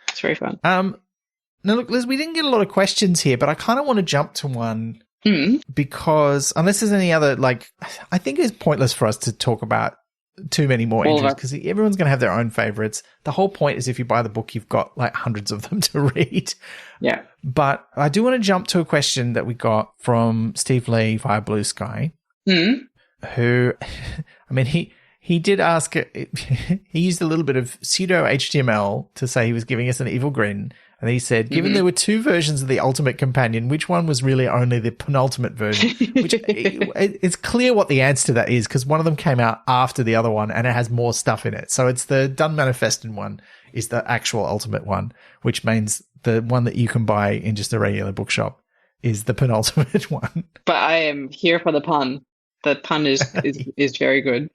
It's very fun. Now, look, Liz, we didn't get a lot of questions here, but I kind of want to jump to one because unless there's any other, I think it's pointless for us to talk about too many more entries because everyone's going to have their own favorites. The whole point is if you buy the book, you've got hundreds of them to read. Yeah. But I do want to jump to a question that we got from Steve Lee via Blue Sky, who, I mean, he did ask, he used a little bit of pseudo HTML to say he was giving us an evil grin. And he said, given there were two versions of the Ultimate Companion, which one was really only the penultimate version? Which it's clear what the answer to that is because one of them came out after the other one and it has more stuff in it. So it's the Dunmanifestin one is the actual ultimate one, which means the one that you can buy in just a regular bookshop is the penultimate one. But I am here for the pun. The pun is very good.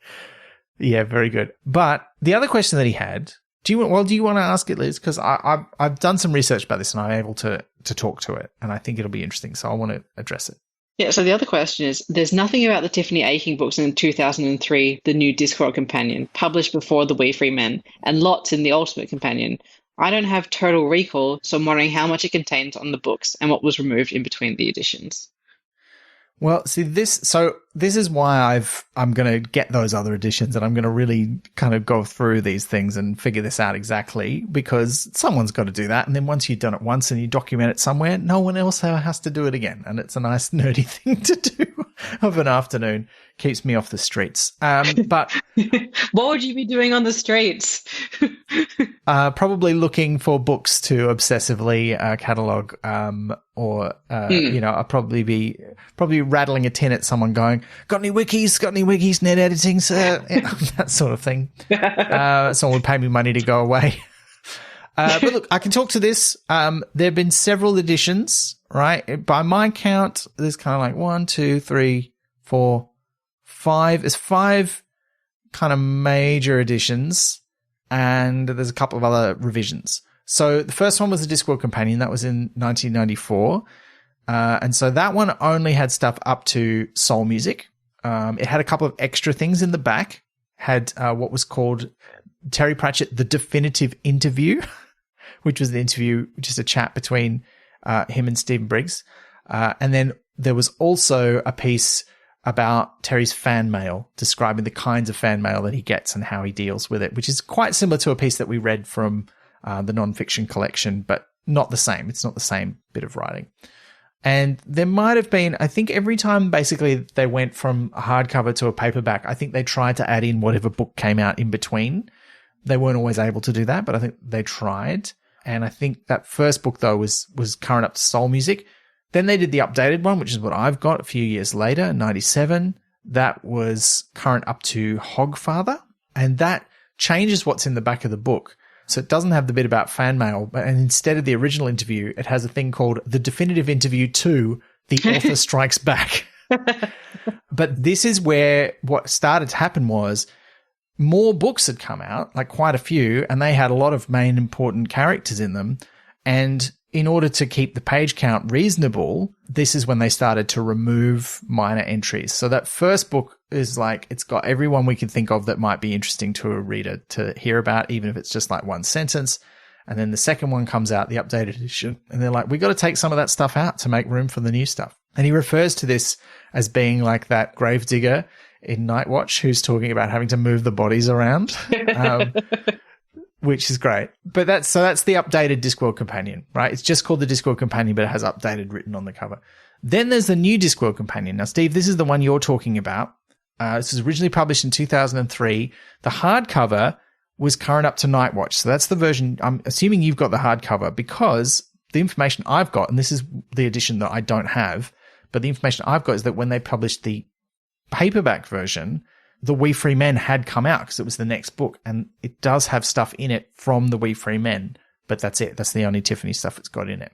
Yeah, very good. But the other question that he had, do you want to ask it, Liz? Because I've done some research about this and I'm able to talk to it, and I think it'll be interesting. So I want to address it. Yeah. So the other question is: there's nothing about the Tiffany Aching books in 2003, the new Discworld Companion, published before the We Free Men, and lots in the Ultimate Companion. I don't have total recall, so I'm wondering how much it contains on the books and what was removed in between the editions. Well, see, this is why I'm going to get those other editions and I'm going to really kind of go through these things and figure this out exactly because someone's got to do that. And then once you've done it once and you document it somewhere, no one else has to do it again. And it's a nice nerdy thing to do of an afternoon. Keeps me off the streets. But what would you be doing on the streets? Probably looking for books to obsessively catalog, I'll probably be rattling a tin at someone going, got any wikis, net editing, sir? That sort of thing. Someone would pay me money to go away. But look, I can talk to this. There have been several editions, right? By my count, there's kind of 1, 2, 3, 4, 5. There's 5 kind of major editions, and there's a couple of other revisions. So the first one was the Discworld Companion. That was in 1994. And so that one only had stuff up to soul music. It had a couple of extra things in the back. Had what was called Terry Pratchett, The Definitive Interview, which was an interview, just a chat between him and Stephen Briggs. And then there was also a piece about Terry's fan mail, describing the kinds of fan mail that he gets and how he deals with it, which is quite similar to a piece that we read from the nonfiction collection, but not the same. It's not the same bit of writing. And there might have been, I think every time basically they went from a hardcover to a paperback, I think they tried to add in whatever book came out in between. They weren't always able to do that, but I think they tried. And I think that first book, though, was current up to soul music. Then they did the updated one, which is what I've got a few years later, in 97. That was current up to Hogfather. And that changes what's in the back of the book. So it doesn't have the bit about fan mail, but instead of the original interview, it has a thing called The Definitive Interview 2, The Author Strikes Back. But this is where what started to happen was more books had come out, like quite a few, and they had a lot of main important characters in them. And in order to keep the page count reasonable, this is when they started to remove minor entries. So that first book is like, it's got everyone we can think of that might be interesting to a reader to hear about, even if it's just like one sentence. And then the second one comes out, the updated edition, and they're like, we got to take some of that stuff out to make room for the new stuff. And he refers to this as being like that gravedigger in Nightwatch who's talking about having to move the bodies around. Which is great. But that's the updated Discworld Companion, right? It's just called the Discworld Companion, but it has updated written on the cover. Then there's the new Discworld Companion. Now, Steve, this is the one you're talking about. This was originally published in 2003. The hardcover was current up to Nightwatch. So that's the version. I'm assuming you've got the hardcover, because the information I've got, and this is the edition that I don't have, but the information I've got is that when they published the paperback version, the We Free Men had come out because it was the next book, and it does have stuff in it from the We Free Men, but that's it. That's the only Tiffany stuff it's got in it.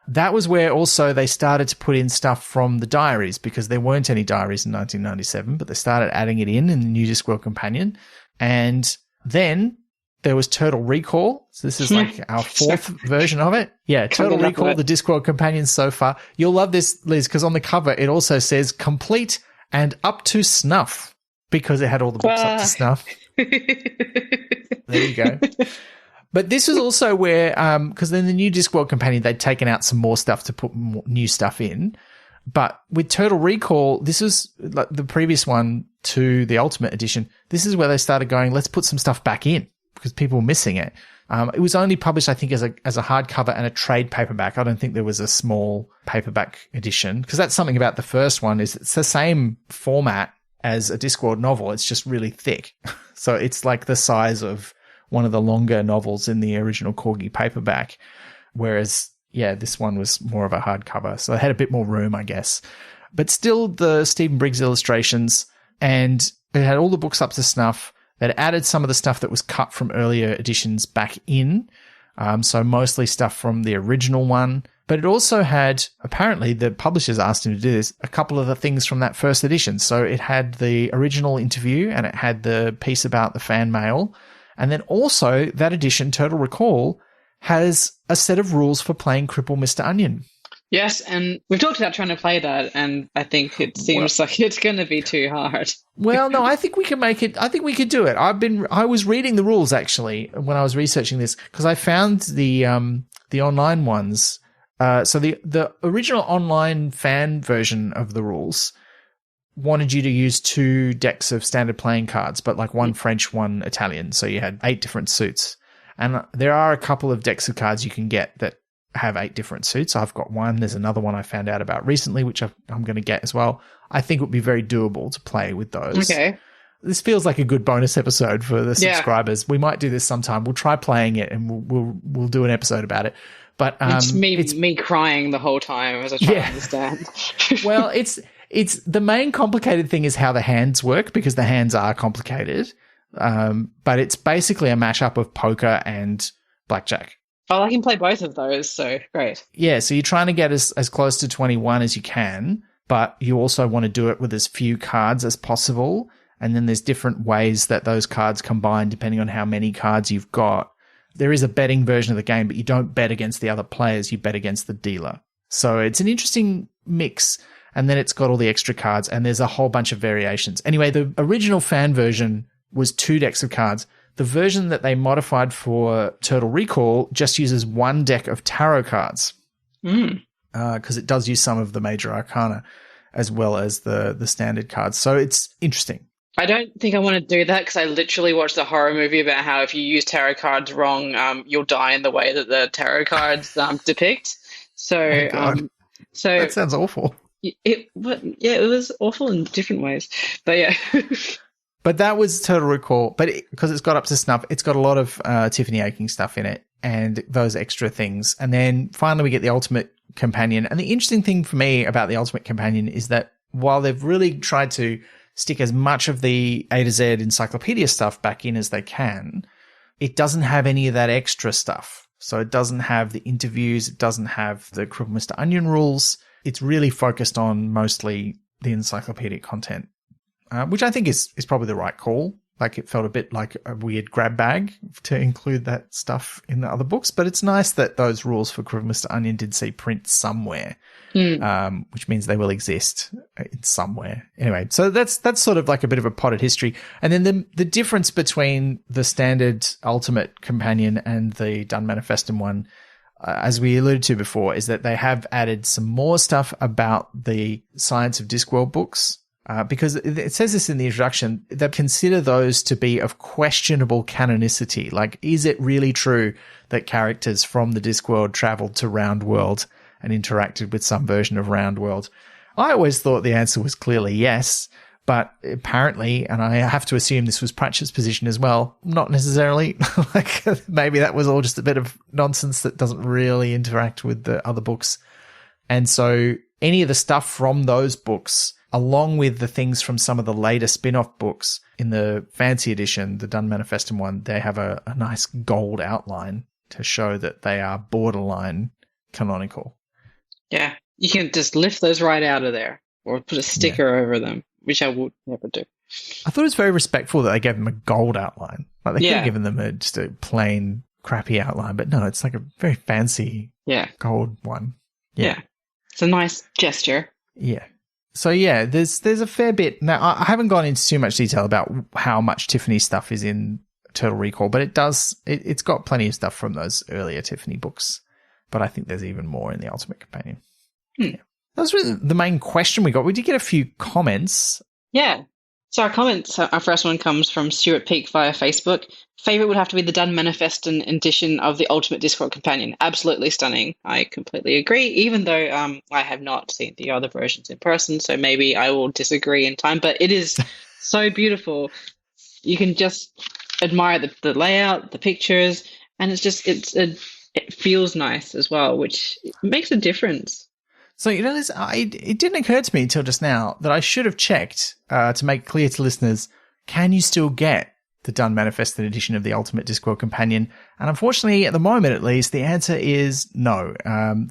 That was where also they started to put in stuff from the diaries, because there weren't any diaries in 1997, but they started adding it in the new Discworld Companion. And then there was Turtle Recall. So this is like our fourth version of it. Yeah, Turtle Recall, the Discworld Companion so far. You'll love this, Liz, because on the cover it also says complete and up to snuff, because it had all the books up to snuff. There you go. But this is also where, because then the new Discworld Companion, they'd taken out some more stuff to put more new stuff in. But with Turtle Recall, this is like the previous one to the Ultimate Edition. This is where they started going, let's put some stuff back in, because people were missing it. It was only published, I think, as a hardcover and a trade paperback. I don't think there was a small paperback edition, because that's something about the first one is it's the same format as a Discworld novel. It's just really thick. So it's like the size of one of the longer novels in the original Corgi paperback. Whereas, yeah, this one was more of a hardcover. So it had a bit more room, I guess. But still the Stephen Briggs illustrations, and it had all the books up to snuff. They'd added some of the stuff that was cut from earlier editions back in. So mostly stuff from the original one. But it also had, apparently the publishers asked him to do this, a couple of the things from that first edition. So it had the original interview, and it had the piece about the fan mail. And then also that edition, Turtle Recall, has a set of rules for playing Cripple Mr. Onion. Yes, and we've talked about trying to play that, and I think it seems like it's going to be too hard. Well, no, I think we can make it. I think we could do it. I was reading the rules actually when I was researching this, because I found the online ones. So the original online fan version of the rules wanted you to use 2 decks of standard playing cards, but like one French, one Italian. So you had 8 different suits. And there are a couple of decks of cards you can get that have 8 different suits. I've got one. There's another one I found out about recently, which I'm going to get as well. I think it would be very doable to play with those. Okay. This feels like a good bonus episode for the subscribers. Yeah. We might do this sometime. We'll try playing it, and we'll do an episode about it. But it's me crying the whole time as I try to understand. Well, it's the main complicated thing is how the hands work, because the hands are complicated. But it's basically a mashup of poker and blackjack. Oh, I can play both of those, so great. Yeah, so you're trying to get as close to 21 as you can, but you also want to do it with as few cards as possible. And then there's different ways that those cards combine depending on how many cards you've got. There is a betting version of the game, but you don't bet against the other players, you bet against the dealer. So it's an interesting mix. And then it's got all the extra cards, and there's a whole bunch of variations. Anyway, the original fan version was 2 decks of cards. The version that they modified for Turtle Recall just uses 1 deck of tarot cards. Because it does use some of the major arcana as well as the standard cards. So it's interesting. I don't think I want to do that, because I literally watched a horror movie about how if you use tarot cards wrong, you'll die in the way that the tarot cards depict. So, so that sounds awful. It was awful in different ways, but yeah. But that was Turtle Recall, but because it's got up to snuff, it's got a lot of Tiffany Aching stuff in it and those extra things. And then finally we get the Ultimate Companion. And the interesting thing for me about the Ultimate Companion is that while they've really tried to stick as much of the A to Z encyclopedia stuff back in as they can, it doesn't have any of that extra stuff. So it doesn't have the interviews, it doesn't have the Cripple Mr. Onion rules. It's really focused on mostly the encyclopedic content, which I think is probably the right call. Like, it felt a bit like a weird grab bag to include that stuff in the other books. But it's nice that those rules for Crook of Mr. Onion did see print somewhere, which means they will exist in somewhere. Anyway, so that's sort of like a bit of a potted history. And then the difference between the standard Ultimate Companion and the Dunmanifestin one, as we alluded to before, is that they have added some more stuff about the Science of Discworld books. Because it says this in the introduction, they consider those to be of questionable canonicity. Like, is it really true that characters from the Discworld traveled to Roundworld and interacted with some version of Roundworld? I always thought the answer was clearly yes, but apparently, and I have to assume this was Pratchett's position as well, not necessarily. Like, maybe that was all just a bit of nonsense that doesn't really interact with the other books. And so any of the stuff from those books, along with the things from some of the later spin-off books in the fancy edition, the Dunmanifestin one, they have a nice gold outline to show that they are borderline canonical. Yeah, you can just lift those right out of there or put a sticker over them, which I would never do. I thought it was very respectful that they gave them a gold outline. Like, they could have given them just a plain, crappy outline, but no, it's like a very fancy gold one. Yeah. It's a nice gesture. Yeah. So yeah, there's a fair bit. Now, I haven't gone into too much detail about how much Tiffany stuff is in Turtle Recall, but it's got plenty of stuff from those earlier Tiffany books. But I think there's even more in the Ultimate Companion. Yeah. That was really the main question we got. We did get a few comments. Yeah. So our first one comes from Stuart Peake via Facebook. Favorite would have to be the Dunmanifestin edition of the Ultimate Discworld Companion. Absolutely stunning. I completely agree, even though I have not seen the other versions in person, so maybe I will disagree in time. But it is so beautiful. You can just admire the layout, the pictures, and it feels nice as well, which makes a difference. So, it didn't occur to me until just now that I should have checked to make clear to listeners, can you still get the Dunmanifestin edition of the Ultimate Discworld Companion? And unfortunately, at the moment at least, the answer is no.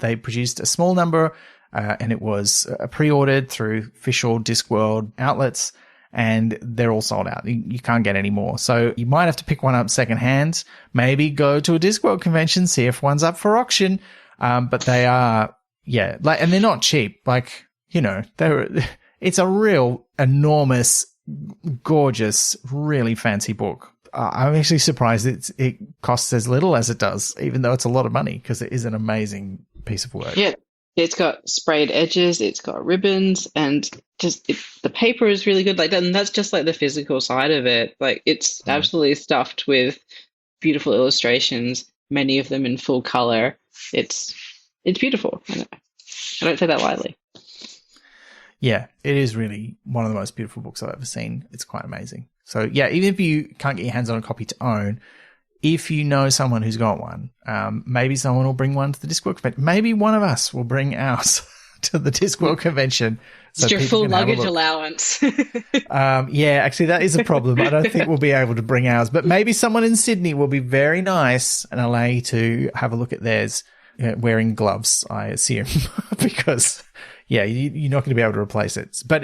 They produced a small number, and it was pre-ordered through official Discworld outlets, and they're all sold out. You can't get any more. So you might have to pick one up secondhand, maybe go to a Discworld convention, see if one's up for auction. But they are... Yeah, and they're not cheap. It's a real enormous, gorgeous, really fancy book. I'm actually surprised it costs as little as it does, even though it's a lot of money, because it is an amazing piece of work. Yeah, it's got sprayed edges, it's got ribbons, and the paper is really good. And that's just like the physical side of it. Like, it's absolutely stuffed with beautiful illustrations, many of them in full color. It's beautiful. I don't say that lightly. Yeah, it is really one of the most beautiful books I've ever seen. It's quite amazing. So yeah, even if you can't get your hands on a copy to own, if you know someone who's got one, maybe someone will bring one to the Discworld convention. Maybe one of us will bring ours to the Discworld convention. It's your full luggage allowance. Yeah, actually, that is a problem. I don't think we'll be able to bring ours, but maybe someone in Sydney will be very nice and allow you to have a look at theirs. Wearing gloves, I assume, because, you're not going to be able to replace it. But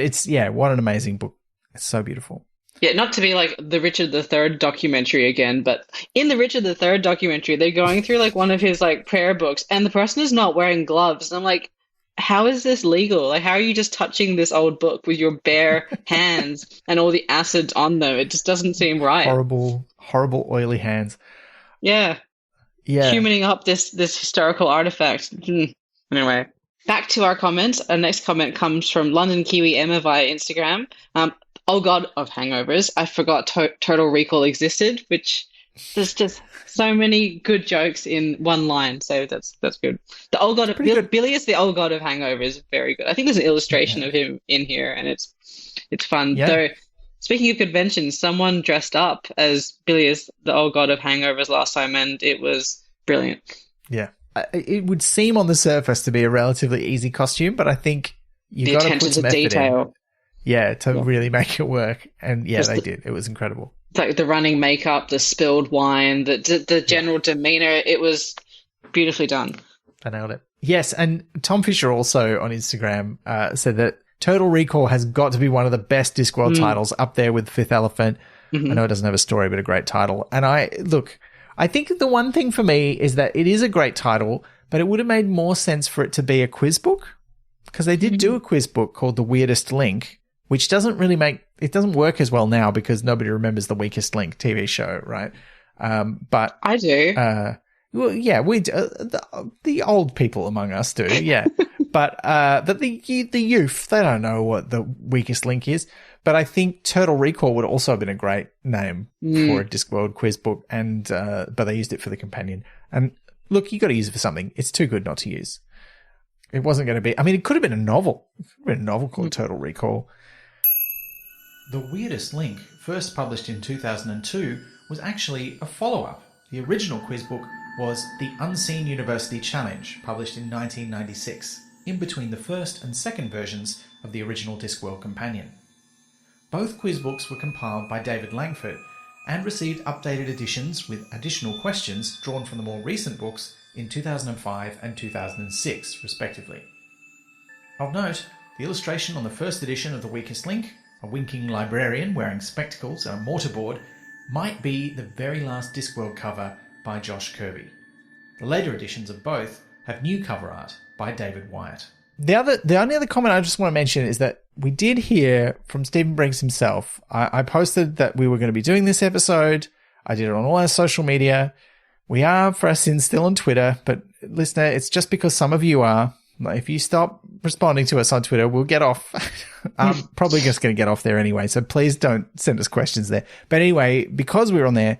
what an amazing book. It's so beautiful. Yeah, not to be like the Richard III documentary again, but in the Richard III documentary, they're going through like one of his like prayer books, and the person is not wearing gloves. And I'm like, how is this legal? Like, how are you just touching this old book with your bare hands and all the acids on them? It just doesn't seem right. Horrible, oily hands. Yeah. Yeah. Humaning up this historical artifact. Anyway, back to our comments. Our next comment comes from London Kiwi Emma via Instagram. Oh God of hangovers. I forgot Turtle Recall existed, which there's just so many good jokes in one line. So that's good. The old God of Bilious, the old God of hangovers, very good. I think there's an illustration of him in here, and it's fun. Yeah. Though, speaking of conventions, someone dressed up as Bilious, the old God of hangovers last time, and it was brilliant. Yeah. It would seem on the surface to be a relatively easy costume, but I think you got to put some effort in. Yeah, to really make it work. And they did. It was incredible. Like the running makeup, the spilled wine, the general demeanor, it was beautifully done. I nailed it. Yes, and Tom Fisher also on Instagram said that Turtle Recall has got to be one of the best Discworld titles, up there with Fifth Elephant. I know it doesn't have a story, but a great title. And I think the one thing for me is that it is a great title, but it would have made more sense for it to be a quiz book, because they did do a quiz book called The Weirdest Link, which doesn't work as well now because nobody remembers The Weakest Link TV show, right? But I do. Well, yeah, we do, the old people among us do, yeah. but the youth, they don't know what The Weakest Link is. But I think Turtle Recall would also have been a great name for a Discworld quiz book, and but they used it for the companion. And look, you got to use it for something. It's too good not to use. It wasn't going to be. I mean, it could have been a novel. It could have been a novel called Turtle Recall. The Weirdest Link, first published in 2002, was actually a follow-up. The original quiz book was The Unseen University Challenge, published in 1996, in between the first and second versions of the original Discworld Companion. Both quiz books were compiled by David Langford and received updated editions with additional questions drawn from the more recent books in 2005 and 2006, respectively. Of note, the illustration on the first edition of The Weakest Link, a winking librarian wearing spectacles and a mortarboard, might be the very last Discworld cover by Josh Kirby. The later editions of both have new cover art by David Wyatt. The only other comment I just want to mention is that we did hear from Stephen Briggs himself. I posted that we were going to be doing this episode. I did it on all our social media. We are, for our sins, still on Twitter, but listener, it's just because some of you are. If you stop responding to us on Twitter, we'll get off. I'm probably just going to get off there anyway, so please don't send us questions there. But anyway, because we were on there,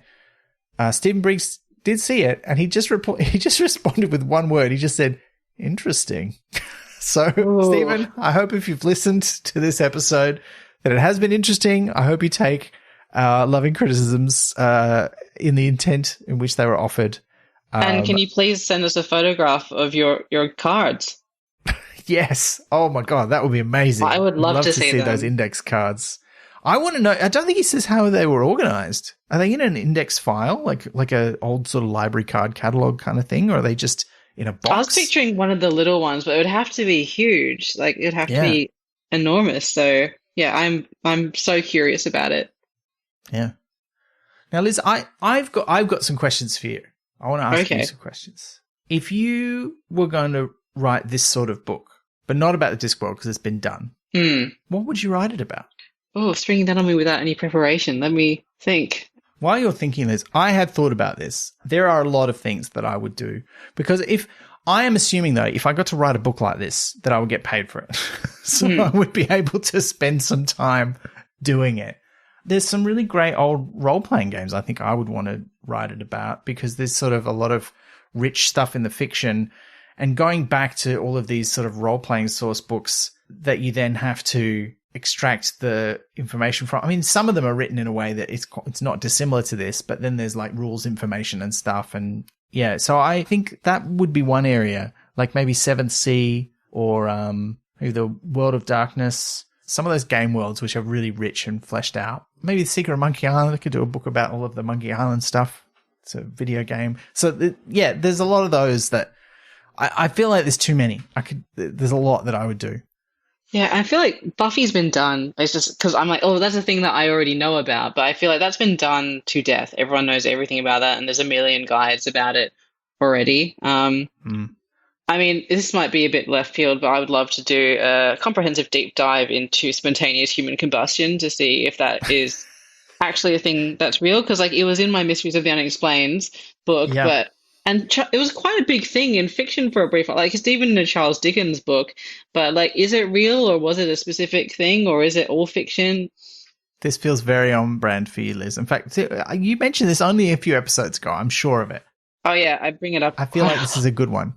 Stephen Briggs did see it, and he just responded with one word. He just said, "Interesting." So, Stephen, I hope if you've listened to this episode that it has been interesting. I hope you take loving criticisms in the intent in which they were offered. And can you please send us a photograph of your cards? Yes. Oh, my God. That would be amazing. I would love to see them. Those index cards. I want to know. I don't think he says how they were organized. Are they in an index file, like a old sort of library card catalog kind of thing, or are they just in a box? I was picturing one of the little ones, but it would have to be huge. Like, it'd have to be enormous. So, yeah, I'm so curious about it. Yeah. Now, Liz, I've got some questions for you. I want to ask you some questions. If you were going to write this sort of book, but not about the Discworld because it's been done, what would you write it about? Oh, springing that on me without any preparation. Let me think. While you're thinking this, I had thought about this. There are a lot of things that I would do, because if I am assuming, though, if I got to write a book like this, that I would get paid for it. So I would be able to spend some time doing it. There's some really great old role-playing games I think I would want to write it about, because there's sort of a lot of rich stuff in the fiction, and going back to all of these sort of role-playing source books that you then have to extract the information from. I mean, some of them are written in a way that it's not dissimilar to this, but then there's like rules information and stuff. And yeah, so I think that would be one area, like maybe Seventh Sea or maybe the World of Darkness, some of those game worlds which are really rich and fleshed out. Maybe The Secret of Monkey Island. I could do a book about all of the Monkey Island stuff. It's a video game. So there's a lot of those that I feel like there's too many. There's a lot that I would do. Yeah, I feel like Buffy's been done. It's just because I'm like, oh, that's a thing that I already know about. But I feel like that's been done to death. Everyone knows everything about that, and there's a million guides about it already. I mean, this might be a bit left field, but I would love to do a comprehensive deep dive into spontaneous human combustion to see if that is actually a thing that's real. Because like it was in my Mysteries of the Unexplained book, it was quite a big thing in fiction for a brief, like it's even in a Charles Dickens book. But like, is it real, or was it a specific thing, or is it all fiction? This feels very on brand for you, Liz. In fact, you mentioned this only a few episodes ago. I'm sure of it. Oh yeah, I bring it up. I feel like this is a good one.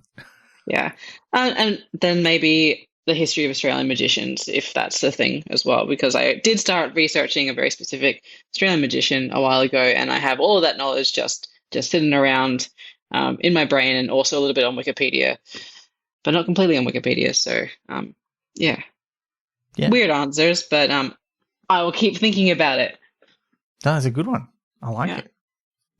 Yeah, and then maybe the history of Australian magicians, if that's the thing as well, because I did start researching a very specific Australian magician a while ago, and I have all of that knowledge just sitting around in my brain, and also a little bit on Wikipedia, but not completely on Wikipedia. So, yeah. Weird answers, but I will keep thinking about it. That's a good one. I like it.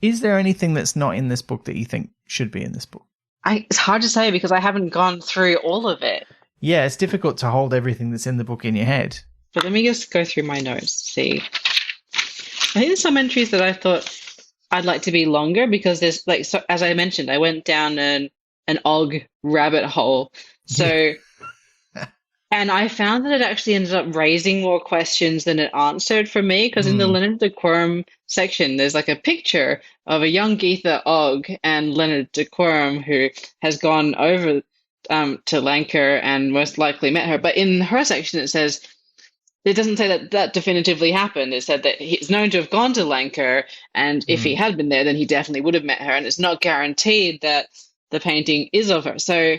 Is there anything that's not in this book that you think should be in this book? It's hard to say because I haven't gone through all of it. Yeah, it's difficult to hold everything that's in the book in your head. But let me just go through my notes to see. think there's some entries that I thought I'd like to be longer because there's like, so as I mentioned, I went down an Og rabbit hole. Yeah. So, and I found that it actually ended up raising more questions than it answered for me. Because in the Leonard de Quirm section, there's like a picture of a young Geetha Og and Leonard de Quirm, who has gone over to Lancre and most likely met her. But in her section, it says, it doesn't say that that definitively happened. It said that he's known to have gone to Lancre, and if he had been there, then he definitely would have met her. And it's not guaranteed that the painting is of her. So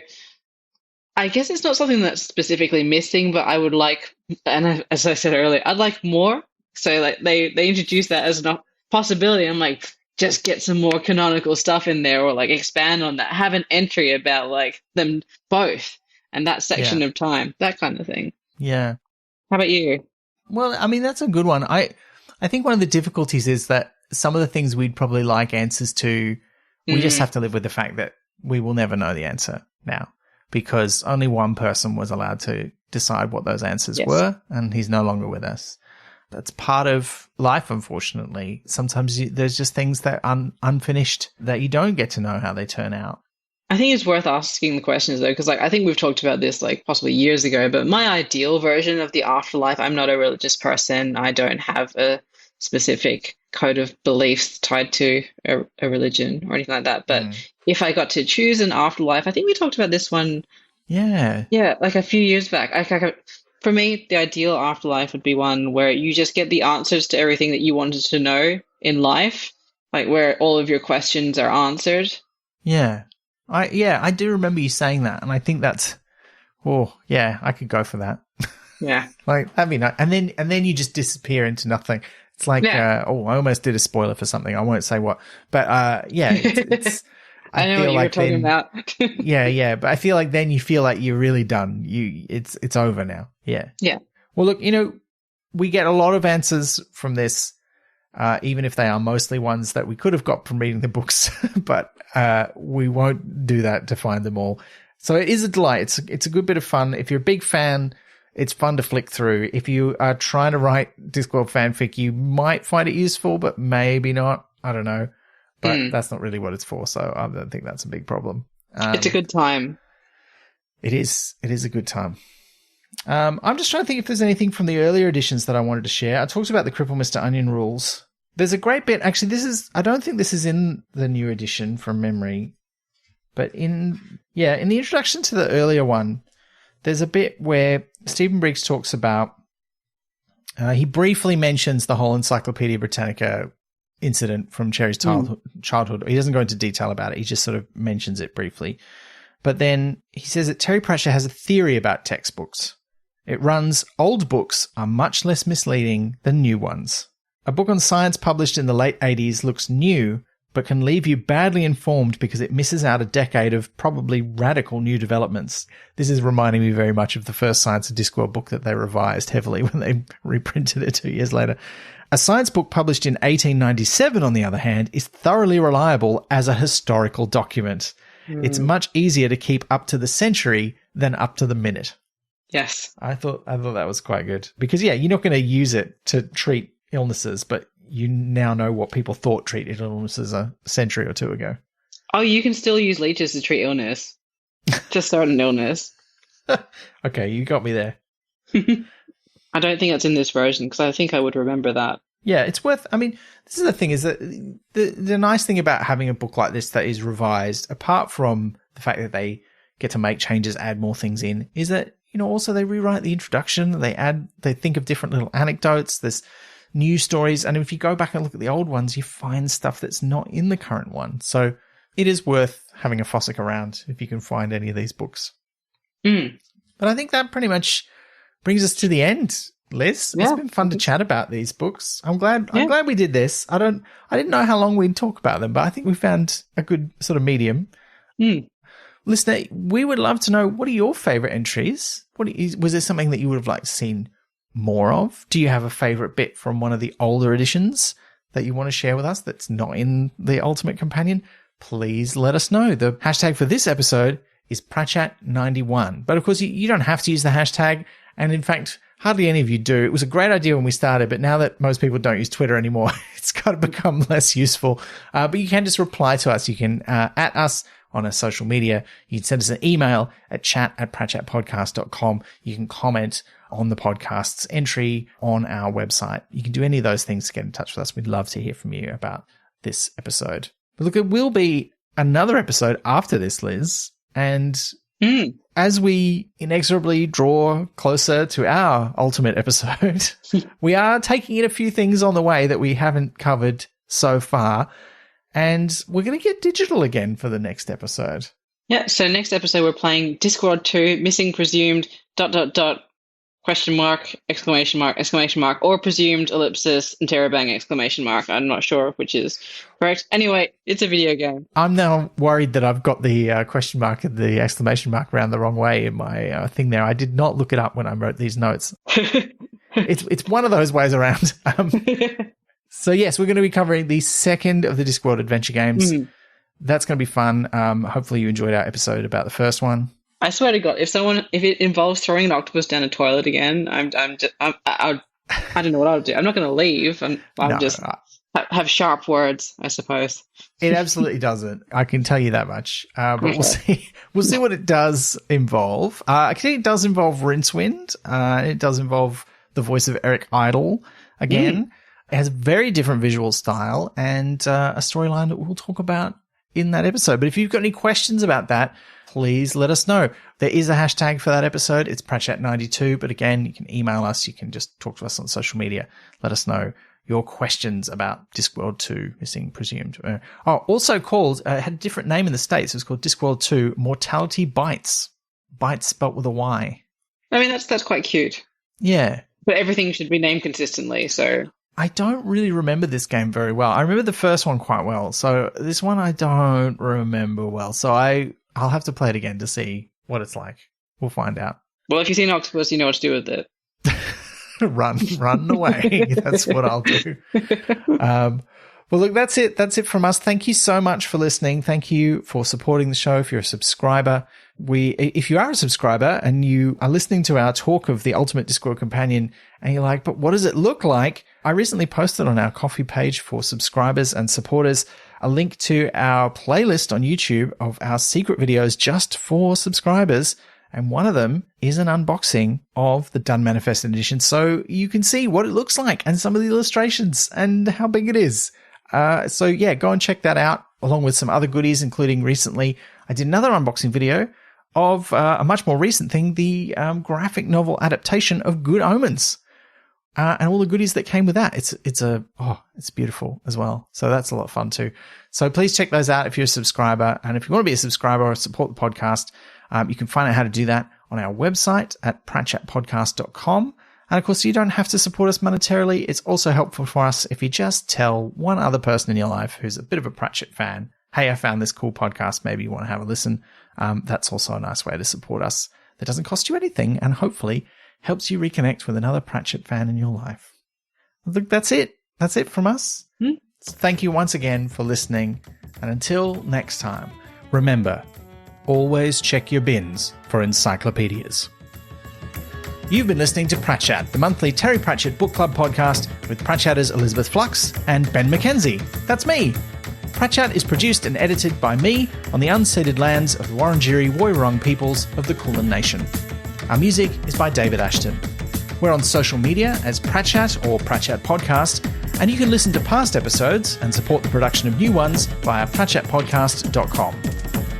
I guess it's not something that's specifically missing, but I would like, and as I said earlier, I'd like more. So like they introduced that as a possibility. I'm like, just get some more canonical stuff in there, or like expand on that. Have an entry about like them both and that section of time, that kind of thing. Yeah. How about you? Well, I mean, that's a good one. I think one of the difficulties is that some of the things we'd probably like answers to, we just have to live with the fact that we will never know the answer now, because only one person was allowed to decide what those answers were, and he's no longer with us. That's part of life, unfortunately. Sometimes there's just things that are unfinished that you don't get to know how they turn out. I think it's worth asking the questions, though, because like I think we've talked about this like possibly years ago, but my ideal version of the afterlife, I'm not a religious person. I don't have a specific code of beliefs tied to a religion or anything like that. But if I got to choose an afterlife, I think we talked about this one. Yeah, like a few years back. For me, the ideal afterlife would be one where you just get the answers to everything that you wanted to know in life, like where all of your questions are answered. Yeah. I do remember you saying that, and I think that's, I could go for that. Yeah. Like, that'd be nice. And then you just disappear into nothing. It's like, I almost did a spoiler for something. I won't say what, but it's I know what you were talking about. But I feel like then you feel like you're really done. It's over now. Yeah. Yeah. Well, look, we get a lot of answers from this, even if they are mostly ones that we could have got from reading the books, but we won't do that to find them all. So it is a delight. It's a good bit of fun. If you're a big fan, it's fun to flick through. If you are trying to write Discworld fanfic, you might find it useful, but maybe not. I don't know. But that's not really what it's for, so I don't think that's a big problem. It's a good time. It is. It is a good time. I'm just trying to think if there's anything from the earlier editions that I wanted to share. I talked about the Cripple Mr. Onion rules. There's a great bit. Actually, I don't think this is in the new edition from memory, but in the introduction to the earlier one, there's a bit where Stephen Briggs talks about, he briefly mentions the whole Encyclopaedia Britannica incident from Cherry's childhood. He doesn't go into detail about it. He just sort of mentions it briefly. But then he says that Terry Pratchett has a theory about textbooks. It runs, old books are much less misleading than new ones. A book on science published in the late 80s looks new, but can leave you badly informed because it misses out a decade of probably radical new developments. This is reminding me very much of the first Science of Discworld book that they revised heavily when they reprinted it 2 years later. A science book published in 1897, on the other hand, is thoroughly reliable as a historical document. It's much easier to keep up to the century than up to the minute. Yes. I thought that was quite good. Because, you're not going to use it to treat illnesses, but you now know what people thought treated illnesses a century or two ago. Oh, you can still use leeches to treat illness. To start an illness. Okay, you got me there. I don't think that's in this version, because I think I would remember that. Yeah, it's worth... I mean, this is the thing, is that the nice thing about having a book like this that is revised, apart from the fact that they get to make changes, add more things in, is that, also they rewrite the introduction, they think of different little anecdotes, there's new stories, and if you go back and look at the old ones, you find stuff that's not in the current one. So it is worth having a fossick around if you can find any of these books. But I think that pretty much brings us to the end, Liz. Yeah. It's been fun to chat about these books. I'm glad we did this. I didn't know how long we'd talk about them, but I think we found a good sort of medium. Listener, we would love to know, what are your favorite entries? Was there something that you would have liked to seen more of? Do you have a favorite bit from one of the older editions that you want to share with us that's not in the Ultimate Companion? Please let us know. The hashtag for this episode is Pratchett91. But of course, you don't have to use the hashtag. And in fact, hardly any of you do. It was a great idea when we started, but now that most people don't use Twitter anymore, it's kind of become less useful. But you can just reply to us. You can at us on a social media. You can send us an email at chat@pratchettpodcast.com. You can comment on the podcast's entry on our website. You can do any of those things to get in touch with us. We'd love to hear from you about this episode. But look, it will be another episode after this, Liz. And as we inexorably draw closer to our ultimate episode, we are taking in a few things on the way that we haven't covered so far. And we're going to get digital again for the next episode. Yeah, so next episode we're playing Discworld 2, missing presumed ... question mark, exclamation mark, or presumed ellipsis, interrobang, exclamation mark. I'm not sure which is correct. Anyway, it's a video game. I'm now worried that I've got the question mark and the exclamation mark around the wrong way in my thing there. I did not look it up when I wrote these notes. It's one of those ways around. So yes, we're going to be covering the second of the Discworld adventure games. That's going to be fun. Hopefully you enjoyed our episode about the first one. I swear to God, if it involves throwing an octopus down a toilet again, I don't know what I'll do. I'm not going to leave. I'll just have sharp words, I suppose. It absolutely doesn't. I can tell you that much. But we'll see. We'll see what it does involve. I think it does involve Rincewind. It does involve the voice of Eric Idle again. It has a very different visual style and a storyline that we'll talk about in that episode. But if you've got any questions about that, please let us know. There is a hashtag for that episode. It's Pratchett92. But again, you can email us. You can just talk to us on social media. Let us know your questions about Discworld 2, missing presumed. Also called, it had a different name in the States. It was called Discworld 2 Mortality Bites. Bites spelt with a Y. I mean, that's quite cute. Yeah. But everything should be named consistently, so... I don't really remember this game very well. I remember the first one quite well. So this one I don't remember well. So I'll have to play it again to see what it's like. We'll find out. Well, if you see an octopus, you know what to do with it. Run away. That's what I'll do. Well, look, that's it. That's it from us. Thank you so much for listening. Thank you for supporting the show. If you're a subscriber, if you are a subscriber and you are listening to our talk of the Ultimate Discworld Companion and you're like, but what does it look like? I recently posted on our coffee page for subscribers and supporters a link to our playlist on YouTube of our secret videos just for subscribers. And one of them is an unboxing of the Dunmanifestin edition. So you can see what it looks like and some of the illustrations and how big it is. So yeah, go and check that out along with some other goodies, including recently I did another unboxing video of a much more recent thing, the graphic novel adaptation of Good Omens. And all the goodies that came with that. It's beautiful as well. So that's a lot of fun too. So please check those out if you're a subscriber. And if you want to be a subscriber or support the podcast, you can find out how to do that on our website at pratchettpodcast.com. And of course, you don't have to support us monetarily. It's also helpful for us if you just tell one other person in your life who's a bit of a Pratchett fan, hey, I found this cool podcast. Maybe you want to have a listen. That's also a nice way to support us. That doesn't cost you anything and hopefully helps you reconnect with another Pratchett fan in your life. Look, that's it. That's it from us. Thank you once again for listening. And until next time, remember, always check your bins for encyclopedias. You've been listening to Pratchett, the monthly Terry Pratchett Book Club podcast with Pratchetters Elizabeth Flux and Ben McKenzie. That's me. Pratchett is produced and edited by me on the unceded lands of the Wurundjeri Woiwurrung peoples of the Kulin Nation. Our music is by David Ashton. We're on social media as Pratchett or Pratchett Podcast, and you can listen to past episodes and support the production of new ones via pratchettpodcast.com.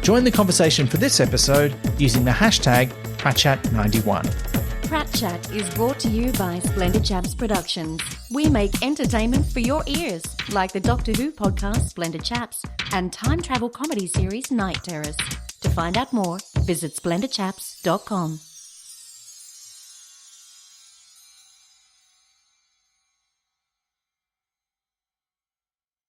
Join the conversation for this episode using the hashtag Pratchett91. Pratchett is brought to you by Splendid Chaps Productions. We make entertainment for your ears, like the Doctor Who podcast Splendid Chaps and time travel comedy series Night Terrace. To find out more, visit splendidchaps.com.